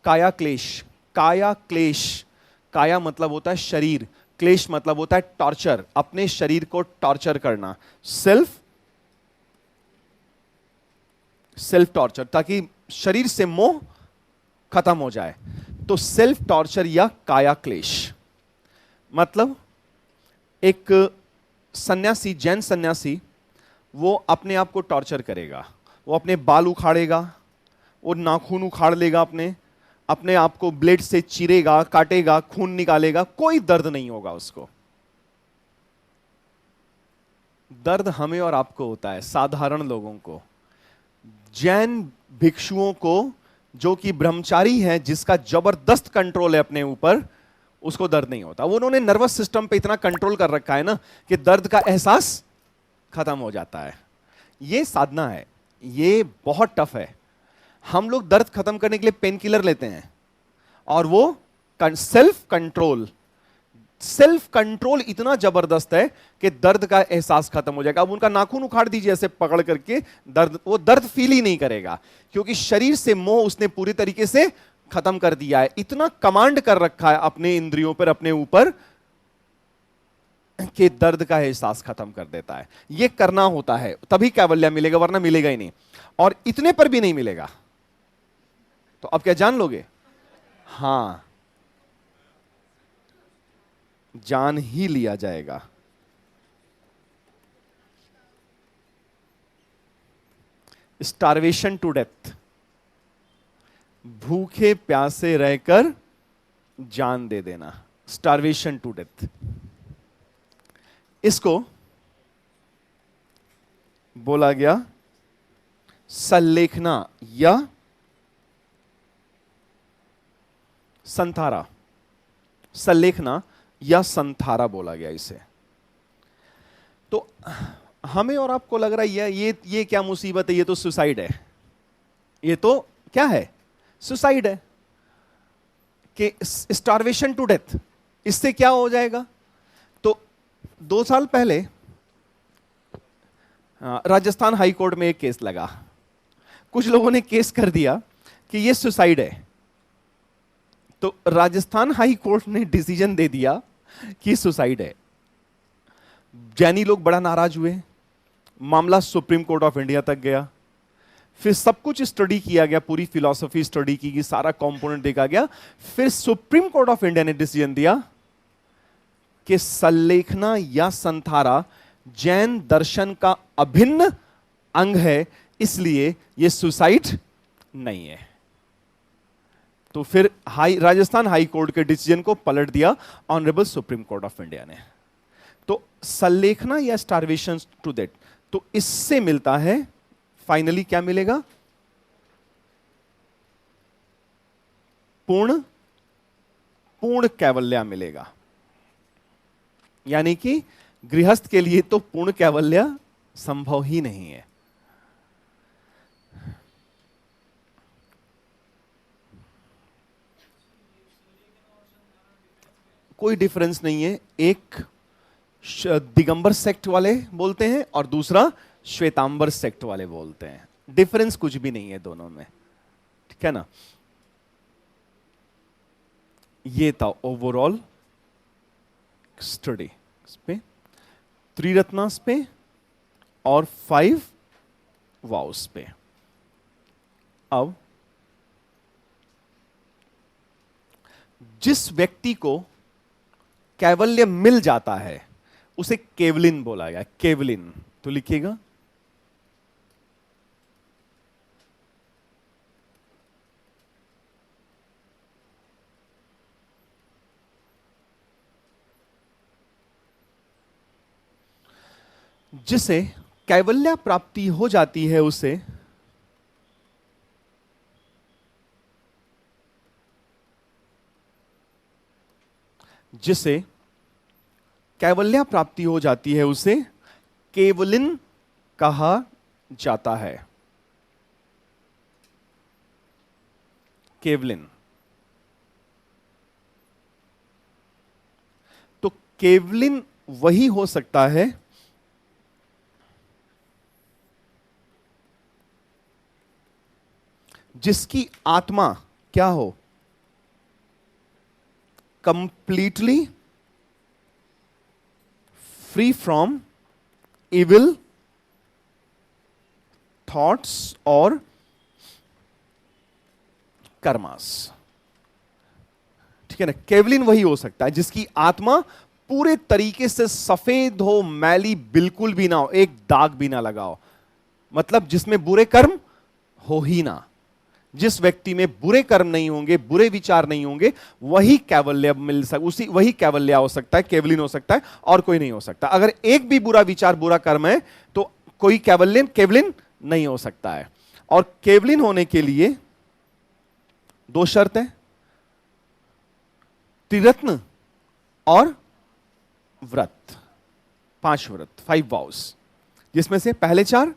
काया क्लेश। काया क्लेश, काया मतलब होता है शरीर, क्लेश मतलब होता है टॉर्चर, अपने शरीर को टॉर्चर करना, सेल्फ टॉर्चर, ताकि शरीर से मोह खत्म हो जाए। तो सेल्फ टॉर्चर या काया क्लेश मतलब एक सन्यासी, जैन सन्यासी, वो अपने आप को टॉर्चर करेगा। वो अपने बाल उखाड़ेगा, वो नाखून उखाड़ लेगा, अपने आप को ब्लेड से चीरेगा, काटेगा, खून निकालेगा, कोई दर्द नहीं होगा उसको। दर्द हमें और आपको होता है, साधारण लोगों को। जैन भिक्षुओं को, जो कि ब्रह्मचारी है, जिसका जबरदस्त कंट्रोल है अपने ऊपर, उसको दर्द नहीं होता। वो उन्होंने नर्वस सिस्टम पे इतना कंट्रोल कर रखा है ना कि दर्द का एहसास खत्म हो जाता है। ये साधना है, ये बहुत टफ है। हम लोग दर्द खत्म करने के लिए पेन किलर लेते हैं, और वो सेल्फ कंट्रोल इतना जबरदस्त है कि दर्द का एहसास खत्म हो जाएगा। अब उनका नाखून उखाड़ दीजिए ऐसे पकड़ करके, वो दर्द फील ही नहीं करेगा, क्योंकि शरीर से मोह उसने पूरी तरीके से खत्म कर दिया है। इतना कमांड कर रखा है अपने इंद्रियों पर, अपने ऊपर, कि दर्द का एहसास खत्म कर देता है। यह करना होता है, तभी कैवल्य मिलेगा, वरना मिलेगा ही नहीं। और इतने पर भी नहीं मिलेगा। तो अब क्या जान लोगे? हां, जान ही लिया जाएगा। स्टारवेशन टू डेथ, भूखे प्यासे रहकर जान दे देना, स्टारवेशन टू डेथ। इसको बोला गया सल्लेखना या संथारा। सल्लेखना या संथारा बोला गया इसे। तो हमें और आपको लग रहा है ये क्या मुसीबत है, ये तो सुसाइड है, ये तो क्या है? सुसाइड है। कि स्टारवेशन टू डेथ, इससे क्या हो जाएगा? तो 2 साल पहले राजस्थान हाई कोर्ट में एक केस लगा। कुछ लोगों ने केस कर दिया कि ये सुसाइड है। तो राजस्थान हाई कोर्ट ने डिसीजन दे दिया कि सुसाइड है। जैनी लोग बड़ा नाराज हुए, मामला सुप्रीम कोर्ट ऑफ इंडिया तक गया। फिर सब कुछ स्टडी किया गया, पूरी फिलॉसफी स्टडी की गई, सारा कंपोनेंट देखा गया। फिर सुप्रीम कोर्ट ऑफ इंडिया ने डिसीजन दिया कि सल्लेखना या संथारा जैन दर्शन का अभिन्न अंग है, इसलिए यह सुसाइड नहीं है। तो फिर राजस्थान हाई कोर्ट के डिसीजन को पलट दिया honourable supreme court of India ने। तो संलेखना या स्टारवेशन टू डेथ, तो इससे मिलता है फाइनली क्या मिलेगा? पूर्ण कैवल्य मिलेगा। यानी कि गृहस्थ के लिए तो पूर्ण कैवल्य संभव ही नहीं है। कोई डिफरेंस नहीं है। एक दिगंबर सेक्ट वाले बोलते हैं और दूसरा श्वेतांबर सेक्ट वाले बोलते हैं। डिफरेंस कुछ भी नहीं है दोनों में, ठीक है ना। ये था ओवरऑल स्टडी इस पे, त्रिरत्नास पे और 5 वाउस पे। अब जिस व्यक्ति को कैवल्य मिल जाता है उसे केवलिन बोला गया। केवलिन तो लिखिएगा, जिसे कैवल्य प्राप्ति हो जाती है उसे कैवल्य प्राप्ति हो जाती है उसे केवलिन कहा जाता है। केवलिन। तो केवलिन वही हो सकता है जिसकी आत्मा क्या हो? Completely free from evil thoughts और कर्मास। ठीक है ना। केवलिन वही हो सकता है जिसकी आत्मा पूरे तरीके से सफेद हो, मैली बिल्कुल भी ना हो, एक दाग भी ना लगा हो, मतलब जिसमें बुरे कर्म हो ही ना। जिस व्यक्ति में बुरे कर्म नहीं होंगे, बुरे विचार नहीं होंगे, वही कैवल्य वही कैवल्य हो सकता है, केवलिन हो सकता है, और कोई नहीं हो सकता। अगर एक भी बुरा विचार, बुरा कर्म है तो कोई केवलिन नहीं हो सकता है। और केवलिन होने के लिए 2 शर्त हैं, त्रिरत्न और व्रत, 5 व्रत, 5 वाउस, जिसमें से पहले 4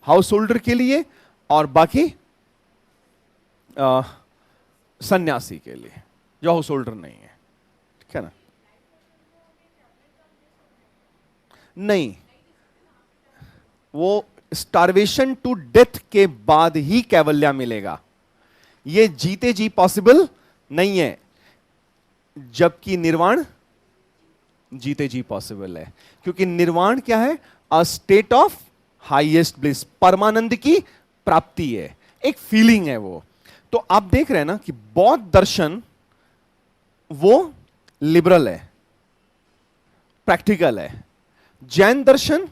हाउस होल्डर के लिए और बाकी सन्यासी के लिए जो हाउस होल्डर नहीं है। ठीक है ना। नहीं, वो स्टारवेशन टू डेथ के बाद ही कैवल्य मिलेगा। ये जीते जी पॉसिबल नहीं है, जबकि निर्वाण जीते जी पॉसिबल है। क्योंकि निर्वाण क्या है? A state of highest bliss, परमानंद की प्राप्ति है, एक फीलिंग है वो। तो आप देख रहे हैं ना कि बौद्ध दर्शन वो लिबरल है, प्रैक्टिकल है। जैन दर्शन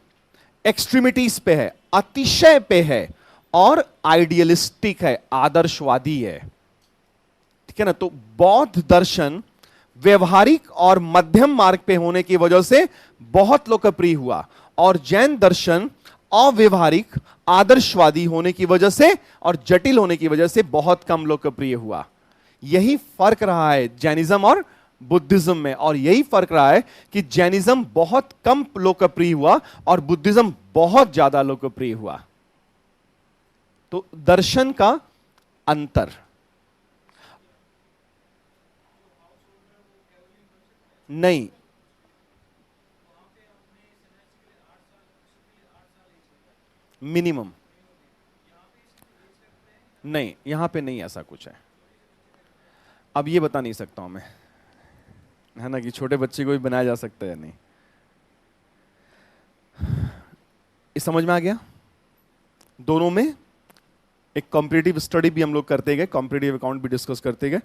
एक्सट्रीमिटीज पे है, अतिशय पे है और आइडियलिस्टिक है, आदर्शवादी है। ठीक है ना। तो बौद्ध दर्शन व्यवहारिक और मध्यम मार्ग पे होने की वजह से बहुत लोकप्रिय हुआ, और जैन दर्शन अव्यवहारिक, आदर्शवादी होने की वजह से और जटिल होने की वजह से बहुत कम लोकप्रिय हुआ। यही फर्क रहा है जैनिज्म और बुद्धिज्म में, और यही फर्क रहा है कि जैनिज्म बहुत कम लोकप्रिय हुआ और बुद्धिज्म बहुत ज्यादा लोकप्रिय हुआ। तो दर्शन का अंतर। नहीं, मिनिमम नहीं, यहां पे नहीं ऐसा कुछ है। अब ये बता नहीं सकता हूं मैं, है ना, कि छोटे बच्चे को भी बनाया जा सकता है या नहीं। इस समझ में आ गया? दोनों में एक कॉम्पिटिटिव स्टडी भी हम लोग करते गए, कॉम्पिटिटिव अकाउंट भी डिस्कस करते गए।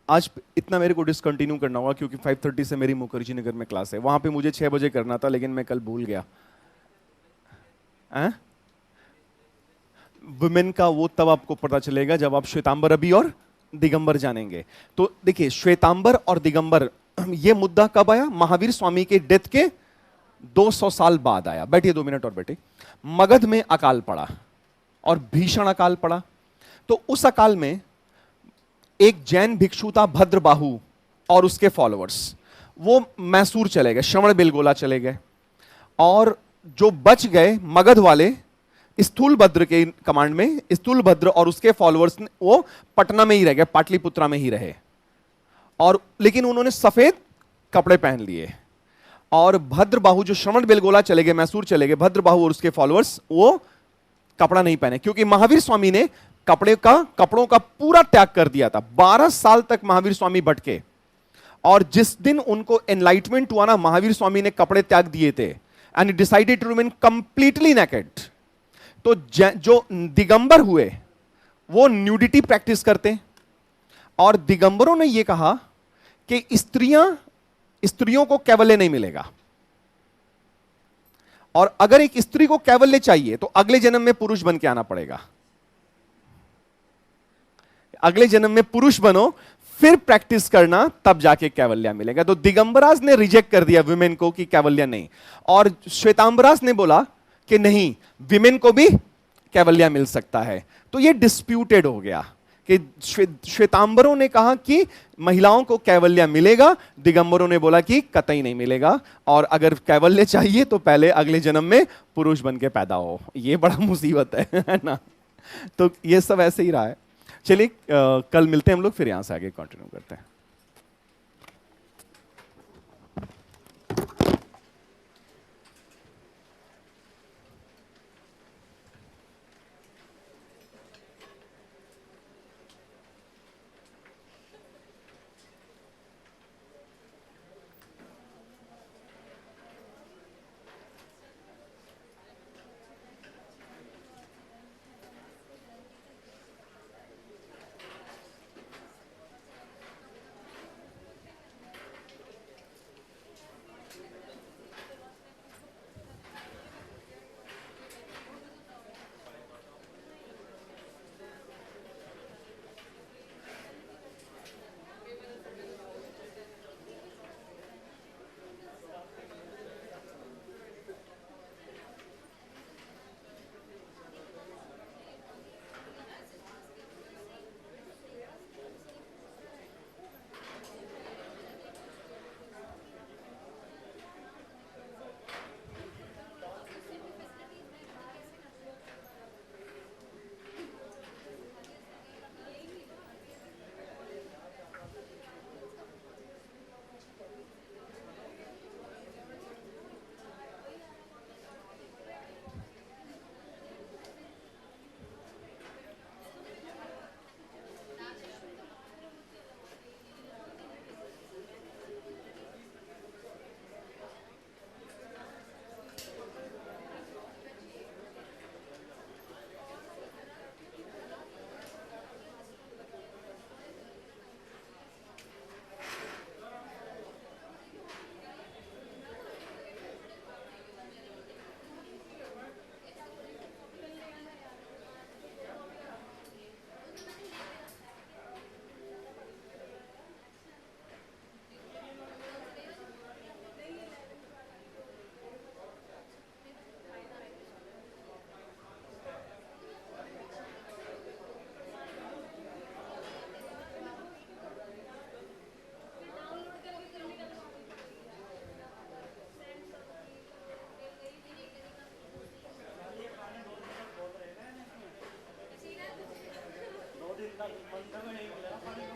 आज इतना मेरे को डिसकंटिन्यू करना होगा क्योंकि 5:30 से मेरी मुखर्जी नगर में क्लास है, वहां पे मुझे 6 बजे करना था, लेकिन मैं कल भूल गया। वुमेन का वो तब आपको पता चलेगा जब आप श्वेतांबर अभी और दिगंबर जानेंगे। तो देखिए, श्वेतांबर और दिगंबर, ये मुद्दा कब आया? महावीर स्वामी के डेथ के 200 साल बाद आया। बैठिए 2 मिनट और बैठिए। मगध में अकाल पड़ा और भीषण अकाल पड़ा। तो उस अकाल में एक जैन भिक्षु था भद्रबाहु और उसके फॉलोअर्स, वो मैसूर चले गए, श्रवण बेलगोला चले गए। और जो बच गए मगध वाले, स्थूलभद्र के कमांड में, स्थूलभद्र और उसके फॉलोअर्स ने, वो पटना में ही रह गए, पाटलिपुत्रा में ही रहे। और लेकिन उन्होंने सफेद कपड़े पहन लिए। और भद्रबाहु जो श्रवण बेलगोला चले गए, मैसूर चले गए, भद्रबाहु और उसके फॉलोअर्स वो कपड़ा नहीं पहने, क्योंकि महावीर स्वामी ने कपड़ों का पूरा त्याग कर दिया था। 12 साल तक महावीर स्वामी भटके, और जिस दिन उनको एनलाइटमेंट हुआ ना, महावीर स्वामी ने कपड़े त्याग दिए थे, and decided to remain completely naked. तो जो दिगंबर हुए वो न्यूडिटी प्रैक्टिस करते, और दिगंबरों ने यह कहा कि स्त्रियों को कैवल्य नहीं मिलेगा, और अगर एक स्त्री को कैवल्य चाहिए तो अगले जन्म में पुरुष बन के आना पड़ेगा। अगले जन्म में पुरुष बनो, फिर प्रैक्टिस करना, तब जाके कैवल्य मिलेगा। तो दिगंबराज ने रिजेक्ट कर दिया विमेन को कि कैवल्य नहीं, और श्वेतांबराज ने बोला कि नहीं, विमेन को भी कैवल्य मिल सकता है। तो यह डिस्प्यूटेड हो गया कि श्वेतांबरों ने कहा कि महिलाओं को कैवल्य मिलेगा, दिगंबरों ने बोला कि कतई नहीं मिलेगा, और अगर कैवल्य चाहिए तो पहले अगले जन्म में पुरुष बन के पैदा हो। यह बड़ा मुसीबत है ना। तो यह सब ऐसे ही रहा है। चलिए कल मिलते हैं हम लोग, फिर यहां से आगे कंटिन्यू करते हैं। दिन तक मंदिर में नहीं मिलेगा पानी।